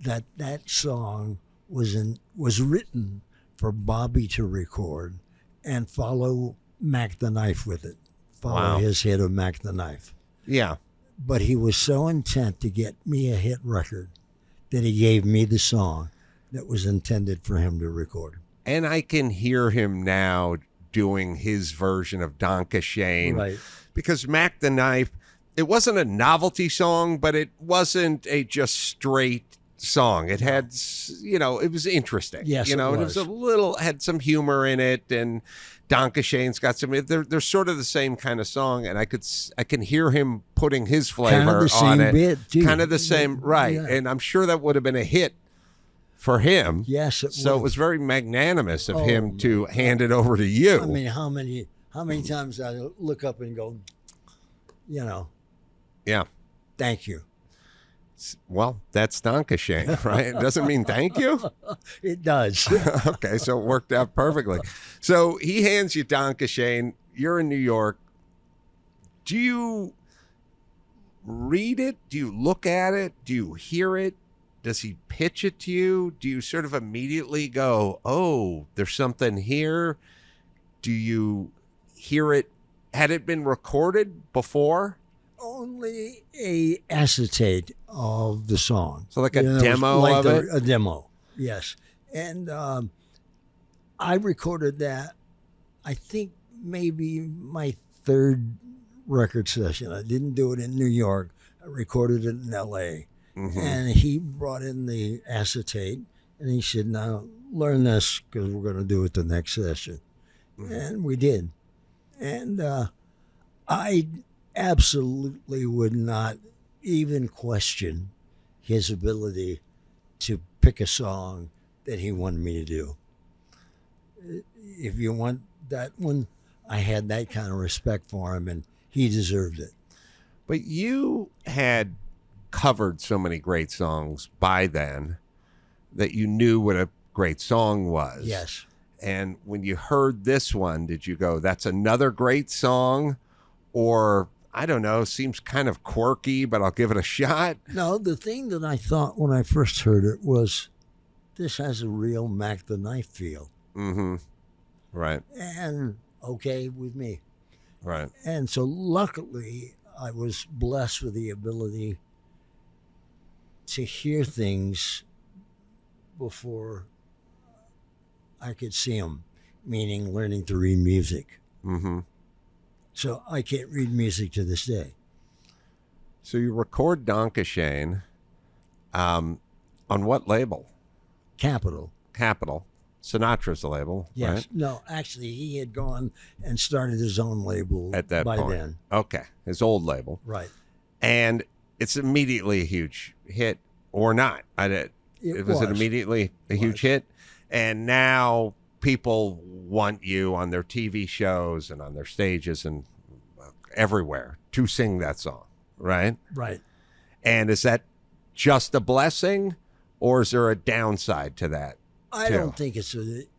that song was written for Bobby to record and follow Mac the Knife with it. Follow Wow. his hit of Mac the Knife. Yeah. But he was so intent to get me a hit record that he gave me the song that was intended for him to record. And I can hear him now doing his version of Danke Schoen. Right. Because Mac the Knife, it wasn't a novelty song, but it wasn't a just straight song. It had, it was interesting. Yes, and it it was was. had some humor in it, and Danke Schoen's got some. They're sort of the same kind of song, and I can hear him putting his flavor Kind of the on same it. bit, too. Kind of the same, right? Yeah. And I'm sure that would have been a hit for him. Yes, it So was. it was very magnanimous of Oh, him to hand it over to you. I mean, how many times I look up and go, Yeah. thank you. Well, that's Danke Schoen, right? It doesn't mean thank you. It does. Okay, so it worked out perfectly. So he hands you Danke Schoen. You're in New York. Do you read it? Do you look at it? Do you hear it? Does he pitch it to you? Do you sort of immediately go, oh, there's something here? Do you hear it? Had it been recorded before? Only a acetate of the song. So like a demo of it? A demo, yes. And I recorded that, I think maybe my third record session. I didn't do it in New York. I recorded it in L.A. Mm-hmm. And he brought in the acetate, and he said, now learn this because we're going to do it the next session. Mm-hmm. And we did. And I absolutely would not even question his ability to pick a song that he wanted me to do. If you want that one, I had that kind of respect for him, and he deserved it. But you had covered so many great songs by then that you knew what a great song was. Yes. And when you heard this one, did you go, that's another great song? Or, I don't know, seems kind of quirky, but I'll give it a shot? No, the thing that I thought when I first heard it was, this has a real Mac the Knife feel. Mm-hmm. Right. And okay with me. Right. And so luckily, I was blessed with the ability to hear things before I could see them, meaning learning to read music. Mm-hmm. So I can't read music to this day. So you record Danke Schoen on what label? Capitol. Capitol. Sinatra's the label, Yes. right? No, actually, he had gone and started his own label At that by point. then. Okay. His old label. Right. And it's immediately a huge hit or not. It was immediately a huge hit. And now people want you on their TV shows and on their stages and everywhere to sing that song, right? Right. And is that just a blessing, or is there a downside to that? I don't think it's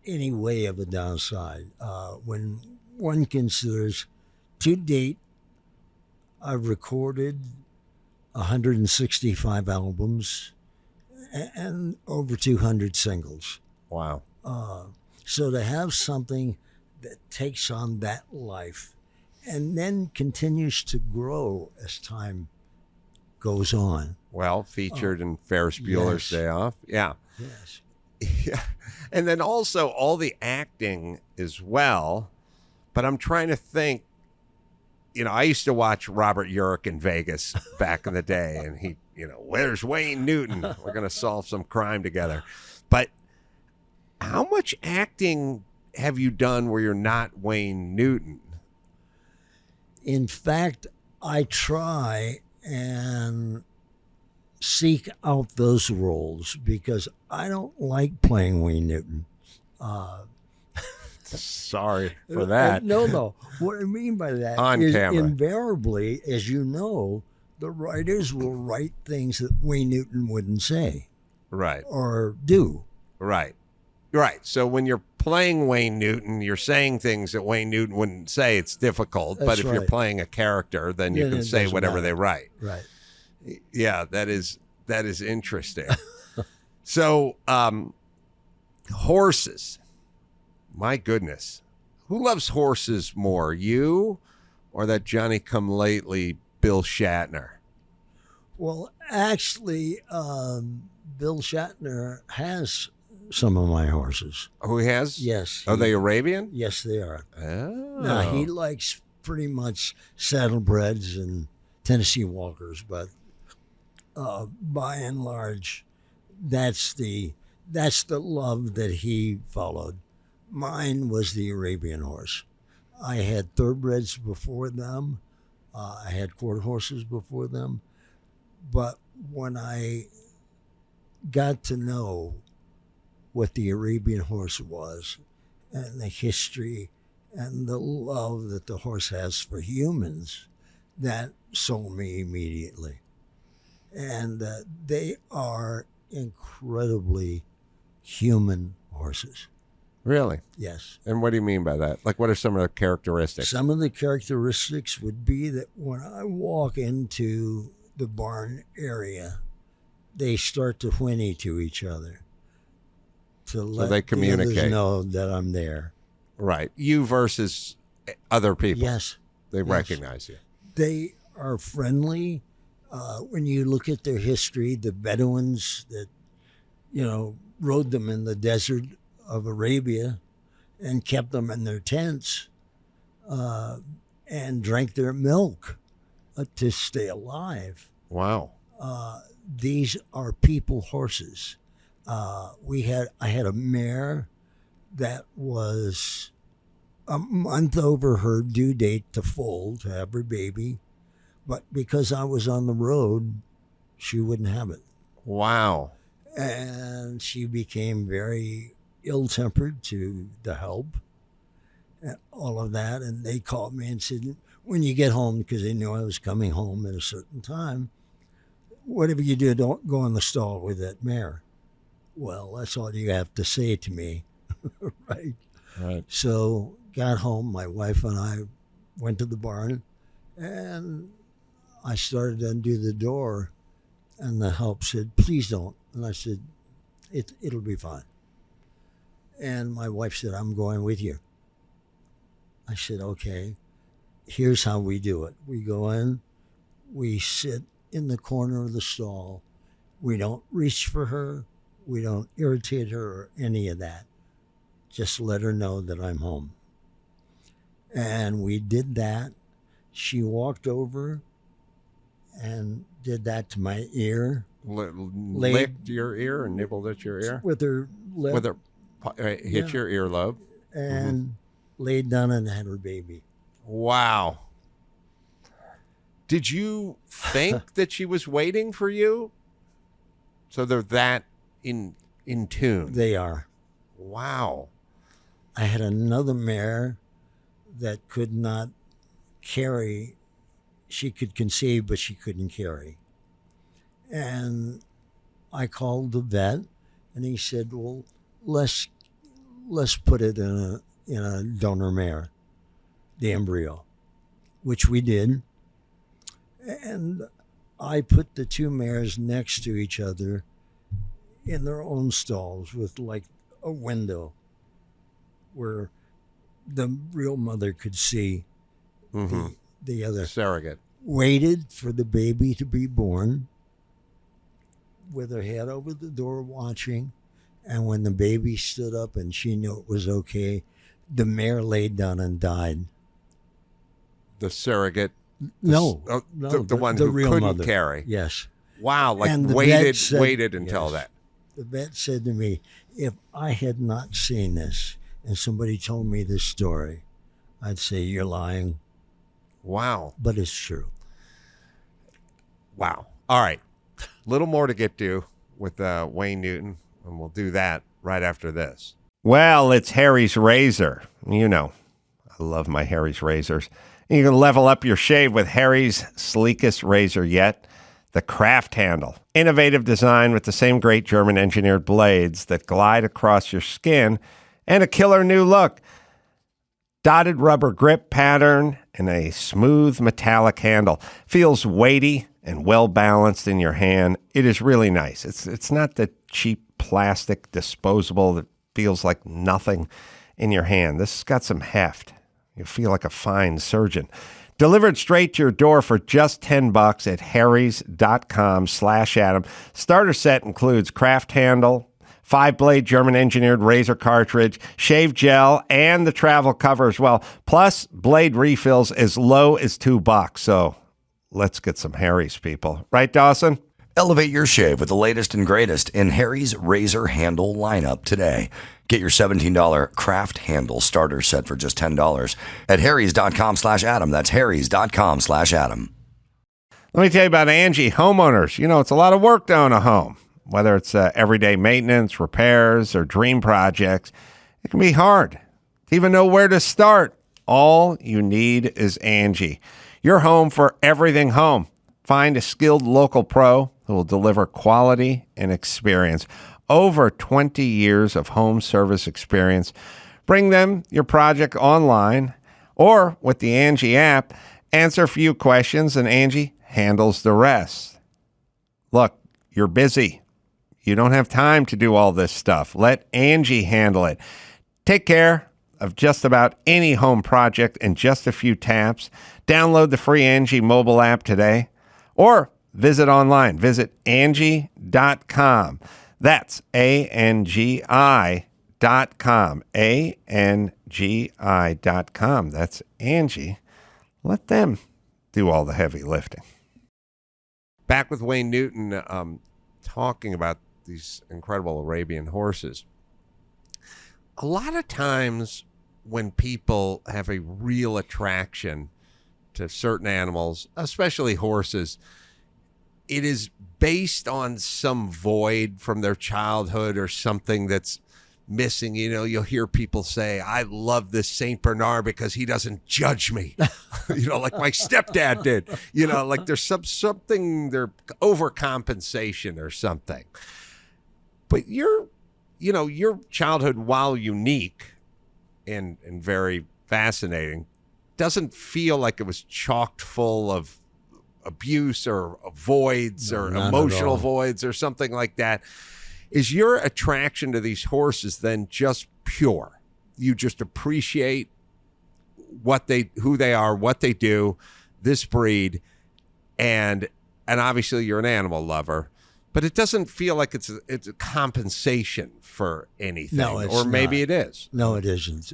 any way of a downside. When one considers, to date, I've recorded 165 albums and over 200 singles. Wow. So to have something that takes on that life and then continues to grow as time goes on. Well, featured in Ferris Bueller's yes. Day Off. Yeah. Yes. Yeah. And then also all the acting as well. But I'm trying to think, I used to watch Robert Urich in Vegas back in the day, and he, where's Wayne Newton? We're going to solve some crime together. But how much acting have you done where you're not Wayne Newton? In fact, I try and seek out those roles because I don't like playing Wayne Newton. Sorry for that. No. What I mean by that On is camera. invariably, as you know, the writers will write things that Wayne Newton wouldn't say Right. or do. Right. Right. So when you're playing Wayne Newton, you're saying things that Wayne Newton wouldn't say. It's difficult. But That's if you're right. playing a character, then you Then can it say doesn't whatever matter. they write. Right. Yeah, that is interesting. So, horses. My goodness. Who loves horses more, you or that Johnny-come-lately Bill Shatner? Well, actually, Bill Shatner has some of my horses. Who he has? Yes. Are they Arabian? Yes, they are. Oh. Now, he likes pretty much saddlebreds and Tennessee walkers, but by and large, that's the love that he followed. Mine was the Arabian horse. I had thoroughbreds before them. I had quarter horses before them. But when I got to know what the Arabian horse was and the history and the love that the horse has for humans, that sold me immediately. And they are incredibly human horses. Really? Yes. And what do you mean by that? Like, what are some of the characteristics? Some of the characteristics would be that when I walk into the barn area, they start to whinny to each other to let they communicate. the others know that I'm there. Right. You versus other people. Yes. They recognize you. They are friendly. When you look at their history, the Bedouins that, rode them in the desert of Arabia and kept them in their tents and drank their milk to stay alive. Wow. These are people horses. I had a mare that was a month over her due date to foal, to have her baby, but because I was on the road, she wouldn't have it. Wow. And she became very ill-tempered to the help and all of that. And they called me and said, when you get home, because they knew I was coming home at a certain time, whatever you do, don't go in the stall with that mare. Well, that's all you have to say to me. Right. So got home, my wife and I went to the barn, and I started to undo the door, and the help said, please don't. And I said, it'll be fine. And my wife said, I'm going with you. I said, okay, here's how we do it. We go in, we sit in the corner of the stall. We don't reach for her. We don't irritate her or any of that. Just let her know that I'm home. And we did that. She walked over and did that to my ear. Licked your ear and nibbled at your ear? With her lip. With her, hit your earlobe. And laid down and had her baby. Wow. Did you think that she was waiting for you? So they're that in tune. They are. Wow. I had another mare that could not carry. She could conceive, but she couldn't carry. And I called the vet, and he said, well, let's put it in a donor mare, the embryo, which we did. And I put the two mares next to each other in their own stalls with like a window where the real mother could see the other. Surrogate. Waited for the baby to be born with her head over the door watching. And when the baby stood up and she knew it was okay, the mare laid down and died. The surrogate? No, the one the who real couldn't mother. carry. Yes. Wow, like And the waited vet said- until yes. that. The vet said to me, if I had not seen this and somebody told me this story, I'd say you're lying. Wow. But it's true. Wow. All right. Little more to get to with Wayne Newton, and we'll do that right after this. Well, it's Harry's Razor. You know, I love my Harry's Razors. You can level up your shave with Harry's sleekest razor yet, the Craft Handle. Innovative design with the same great German-engineered blades that glide across your skin and a killer new look. Dotted rubber grip pattern and a smooth metallic handle. Feels weighty and well-balanced in your hand. It is really nice. It's not the cheap plastic disposable that feels like nothing in your hand. This has got some heft. You feel like a fine surgeon. Delivered straight to your door for just $10 at harrys.com/Adam. Starter set includes craft handle, 5-blade German-engineered razor cartridge, shave gel, and the travel cover as well. Plus, blade refills as low as $2. So let's get some Harry's, people. Right, Dawson? Elevate your shave with the latest and greatest in Harry's razor handle lineup today. Get your $17 craft handle starter set for just $10 at harrys.com/Adam. That's harrys.com/Adam. Let me tell you about Angie homeowners. You know, it's a lot of work to own a home, whether it's everyday maintenance, repairs, or dream projects. It can be hard to even know where to start. All you need is Angie, your home for everything home. Find a skilled local pro who will deliver quality and experience. Over 20 years of home service experience. Bring them your project online or with the Angie app. Answer a few questions and Angie handles the rest. Look, you're busy. You don't have time to do all this stuff. Let Angie handle it. Take care of just about any home project in just a few taps. Download the free Angie mobile app today or visit online. Visit Angie.com. That's ANGI.com. ANGI.com. That's Angie. Let them do all the heavy lifting. Back with Wayne Newton, talking about these incredible Arabian horses. A lot of times when people have a real attraction to certain animals, especially horses, it is based on some void from their childhood or something that's missing. You know, you'll hear people say, I love this St. Bernard because he doesn't judge me. You know, like my stepdad did. You know, like there's something, they're overcompensation or something. But your childhood, while unique and very fascinating, doesn't feel like it was chocked full of abuse or voids or emotional voids or something like that. Is your attraction to these horses then just pure? You just appreciate who they are, what they do, this breed, and obviously you're an animal lover, but it doesn't feel like it's a compensation for anything. No, it's or maybe not. It is. No, it isn't.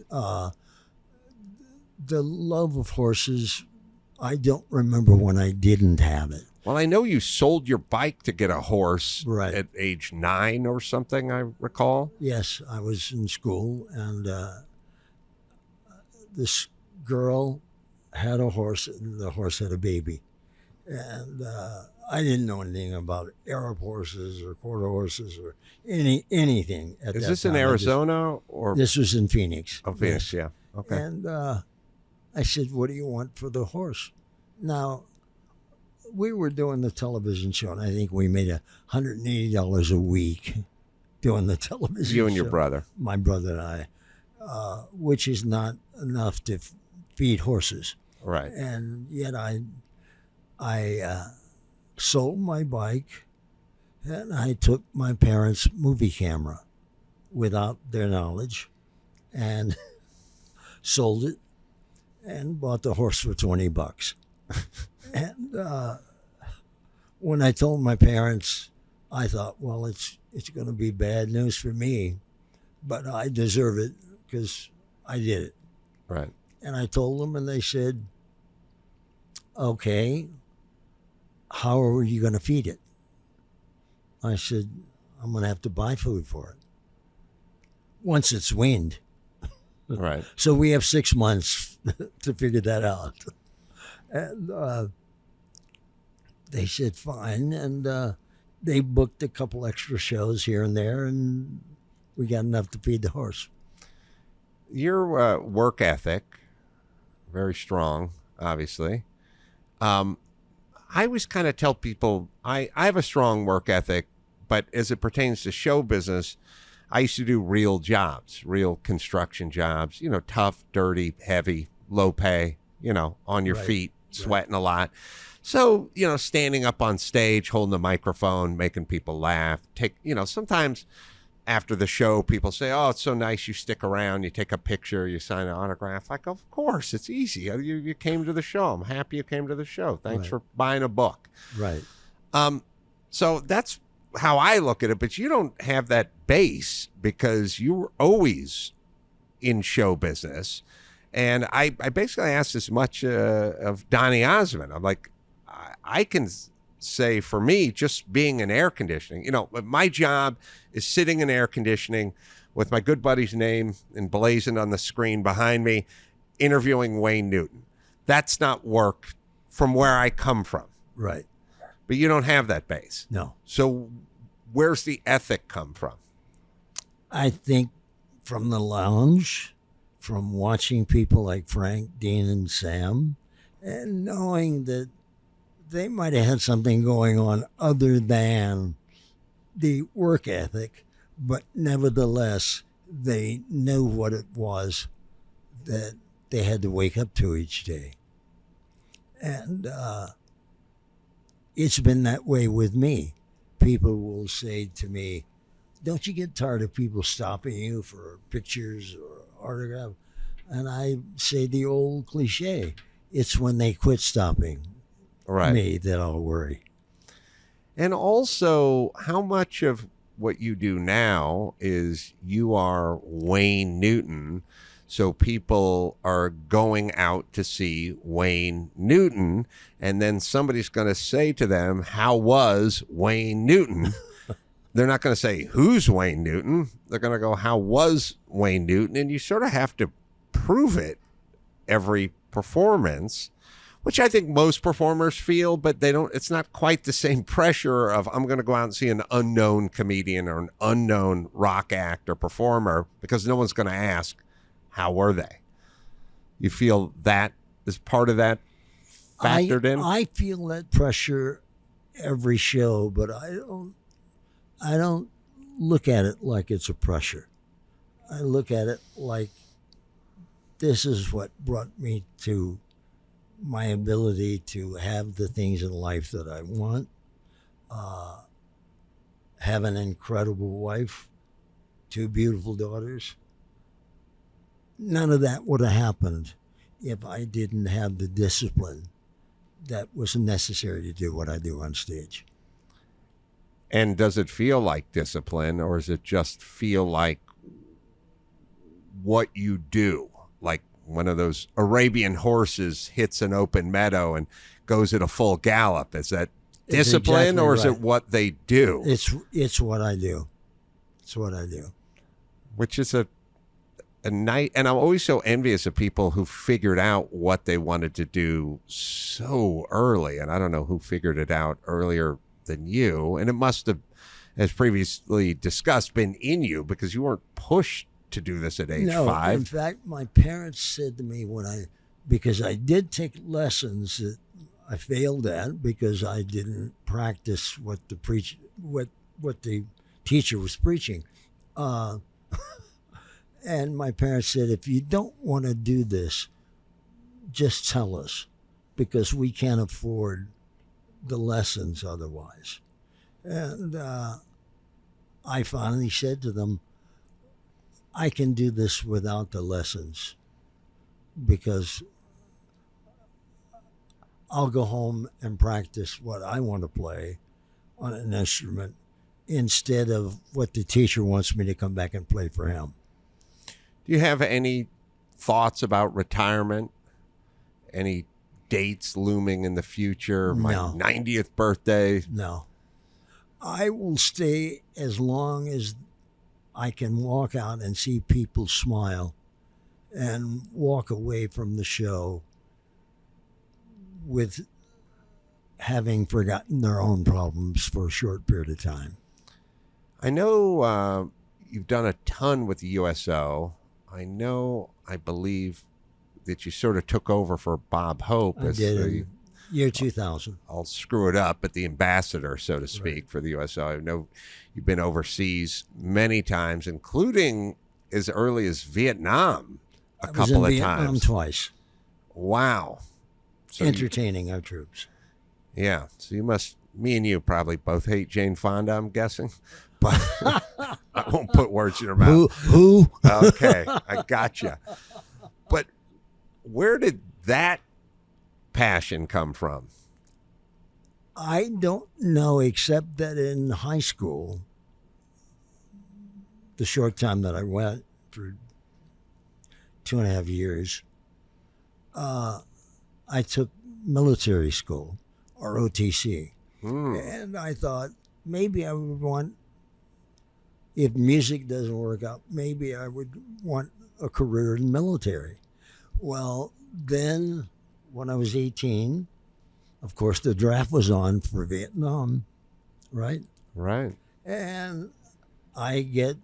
The love of horses, I don't remember when I didn't have it. Well, I know you sold your bike to get a horse Right. at age 9 or something, I recall. Yes, I was in school, and this girl had a horse, and the horse had a baby. And I didn't know anything about Arab horses or quarter horses or anything at Is that this time. in Arizona or? This was in Phoenix. Oh, Phoenix, Yes. yeah. Okay. And I said, what do you want for the horse? Now, we were doing the television show, and I think we made $180 a week doing the television show. You and your brother. My brother and I, which is not enough to feed horses. Right. And yet I sold my bike, and I took my parents' movie camera without their knowledge and sold it and bought the horse for $20. And when I told my parents, I thought, well, it's going to be bad news for me, but I deserve it because I did it. Right. And I told them, and they said, okay, how are you going to feed it? I said, I'm going to have to buy food for it once it's weaned. Right. So we have 6 months to figure that out. And they said, fine. And they booked a couple extra shows here and there, and we got enough to feed the horse. Your work ethic, very strong, obviously. I always kind of tell people I have a strong work ethic, but as it pertains to show business, I used to do real jobs, real construction jobs, tough, dirty, heavy, low pay, on your Right. feet, sweating a lot. So, standing up on stage, holding a microphone, making people laugh, sometimes after the show, people say, oh, it's so nice you stick around, you take a picture, you sign an autograph. Like, of course, it's easy. You came to the show. I'm happy you came to the show. Thanks Right. for buying a book. Right. So that's how I look at it, but you don't have that base because you were always in show business. And I basically asked as much of Donny Osmond. I'm like, I can say for me, just being in air conditioning, my job is sitting in air conditioning with my good buddy's name emblazoned on the screen behind me, interviewing Wayne Newton. That's not work from where I come from. Right. But you don't have that base. No. So where's the ethic come from? I think from the lounge, from watching people like Frank, Dean, and Sam, and knowing that they might have had something going on other than the work ethic, but nevertheless, they knew what it was that they had to wake up to each day. And it's been that way with me. People will say to me, don't you get tired of people stopping you for pictures or autograph? And I say the old cliche, it's when they quit stopping me that I'll worry. And also, how much of what you do now is you are Wayne Newton, so people are going out to see Wayne Newton, and then somebody's going to say to them, how was Wayne Newton? They're not going to say, who's Wayne Newton? They're going to go, how was Wayne Newton? And you sort of have to prove it every performance, which I think most performers feel, but they don't. It's not quite the same pressure of, I'm going to go out and see an unknown comedian or an unknown rock act or performer, because no one's going to ask, how were they? You feel that is part of that factored in? I feel that pressure every show, but I don't look at it like it's a pressure. I look at it like this is what brought me to my ability to have the things in life that I want, have an incredible wife, 2 beautiful daughters. None of that would have happened if I didn't have the discipline that was necessary to do what I do on stage. And does it feel like discipline, or does it just feel like what you do? Like one of those Arabian horses hits an open meadow and goes at a full gallop. Is that discipline, exactly, or is it what they do? It's what I do. It's what I do. Which is a night, and I'm always so envious of people who figured out what they wanted to do so early. And I don't know who figured it out earlier than you. And it must have, as previously discussed, been in you, because you weren't pushed to do this at age 5. In fact, my parents said to me because I did take lessons that I failed at because I didn't practice what the teacher was preaching. And my parents said, if you don't want to do this, just tell us, because we can't afford the lessons otherwise. And I finally said to them, I can do this without the lessons, because I'll go home and practice what I want to play on an instrument instead of what the teacher wants me to come back and play for him. Do you have any thoughts about retirement? Any dates looming in the future? My 90th birthday? No. I will stay as long as I can walk out and see people smile and walk away from the show with having forgotten their own problems for a short period of time. I know you've done a ton with the USO. I believe that you sort of took over for Bob Hope. I did in year 2000. I'll screw it up, but the ambassador, so to speak, for the USO. I know you've been overseas many times, including as early as Vietnam a couple of Vietnam times. Twice. Wow. So entertaining our troops. Yeah. So me and you probably both hate Jane Fonda, I'm guessing. But I won't put words in your mouth. Who? Okay, I gotcha. But where did that passion come from? I don't know, except that in high school, the short time that I went for 2.5 years, I took military school ROTC. And I thought maybe I would want, if music doesn't work out, maybe I would want a career in the military. Well, then when I was 18, of course, the draft was on for Vietnam, right? Right. And I get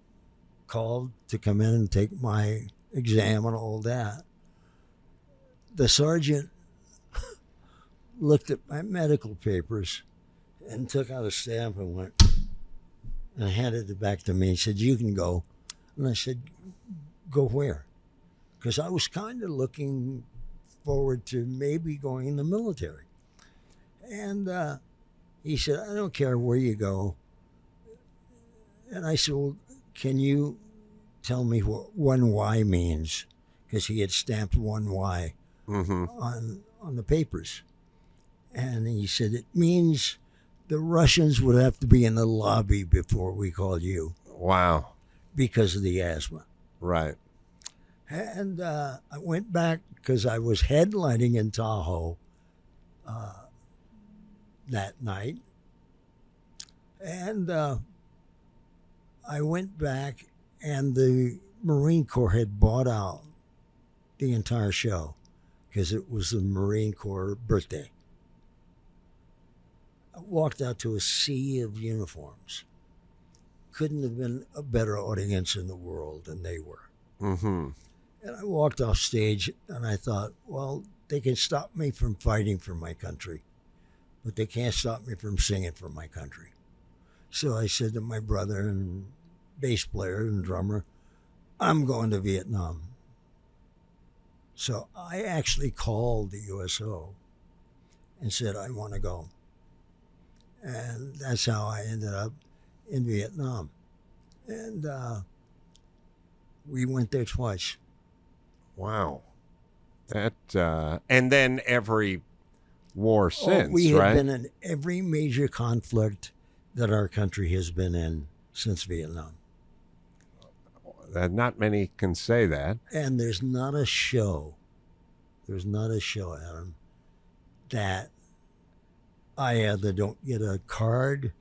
called to come in and take my exam and all that. The sergeant looked at my medical papers and took out a stamp and went and handed it back to me. He said, "You can go." And I said, "Go where?" Because I was kind of looking forward to maybe going in the military. And he said, "I don't care where you go." And I said, "Well, can you tell me what 1Y means?" Because he had stamped 1Y on the papers. And he said, "It means the Russians would have to be in the lobby before we call you." Wow. Because of the asthma. Right. And I went back because I was headlining in Tahoe that night. And I went back, and the Marine Corps had bought out the entire show because it was the Marine Corps birthday. I walked out to a sea of uniforms. Couldn't have been a better audience in the world than they were. Mm-hmm. And I walked off stage, and I thought, well, they can stop me from fighting for my country, but they can't stop me from singing for my country. So I said to my brother and bass player and drummer, "I'm going to Vietnam." So I actually called the USO and said, "I want to go." And that's how I ended up in Vietnam. And we went there twice. Wow. That and then every war since, we have right? been in every major conflict that our country has been in since Vietnam. Not many can say that. And there's not a show, Adam, that I either don't get a card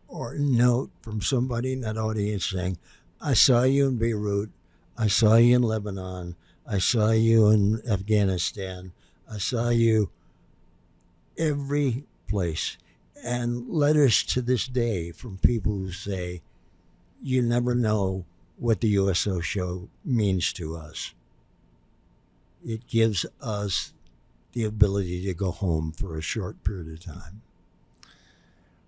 or note from somebody in that audience saying, "I saw you in Beirut, I saw you in Lebanon, I saw you in Afghanistan, I saw you every place." And letters to this day from people who say, "You never know what the USO show means to us. It gives us the ability to go home for a short period of time."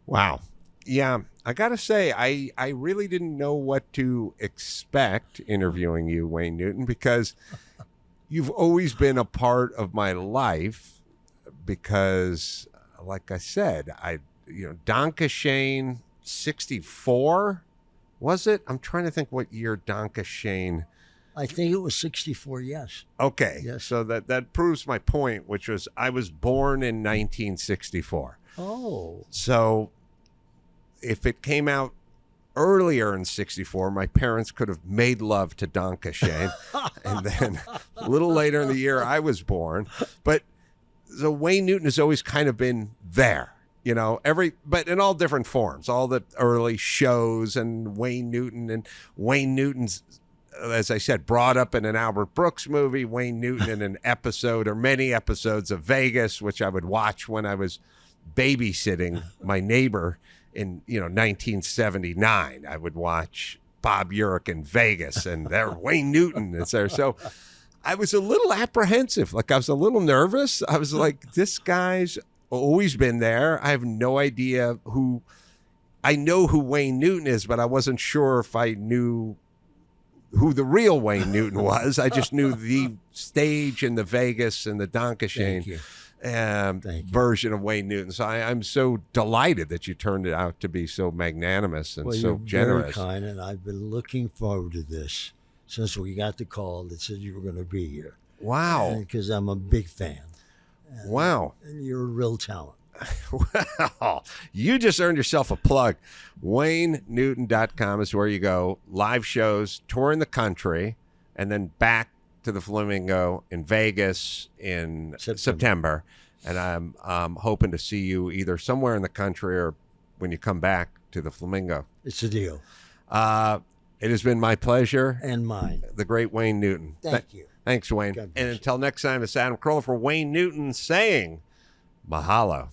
Wow. Yeah, I got to say, I really didn't know what to expect interviewing you, Wayne Newton, because you've always been a part of my life because, like I said, Danke Schoen 64, was it? I'm trying to think what year Danke Schoen. I think it was 64, yes. Okay, Yes. so that proves my point, which was I was born in 1964. Oh. So if it came out earlier in 64, my parents could have made love to Danke Schoen. And then a little later in the year, I was born. But so Wayne Newton has always kind of been there, but in all different forms, all the early shows and Wayne Newton's, as I said, brought up in an Albert Brooks movie, Wayne Newton in an episode or many episodes of Vegas, which I would watch when I was babysitting my neighbor in 1979. I would watch Bob Urich in Vegas, and there Wayne Newton is there. So I was a little apprehensive, like I was a little nervous. I was like, this guy's always been there. I have no idea I know who Wayne Newton is, but I wasn't sure if I knew who the real Wayne Newton was. I just knew the stage and the Vegas and the Danke Schoen version of Wayne Newton. So I'm so delighted that you turned it out to be so magnanimous and so generous. Very kind, and I've been looking forward to this since we got the call that said you were going to be here. Wow. Because I'm a big fan. Wow. And you're a real talent. Well, you just earned yourself a plug. WayneNewton.com is where you go. Live shows, touring the country, and then back to the Flamingo in Vegas in September. and I'm hoping to see you either somewhere in the country or when you come back to the Flamingo. It's a deal. It has been my pleasure. And mine. The great Wayne Newton. Thank you. Thanks, Wayne. God bless And you. until next time, it's Adam Carolla for Wayne Newton saying mahalo.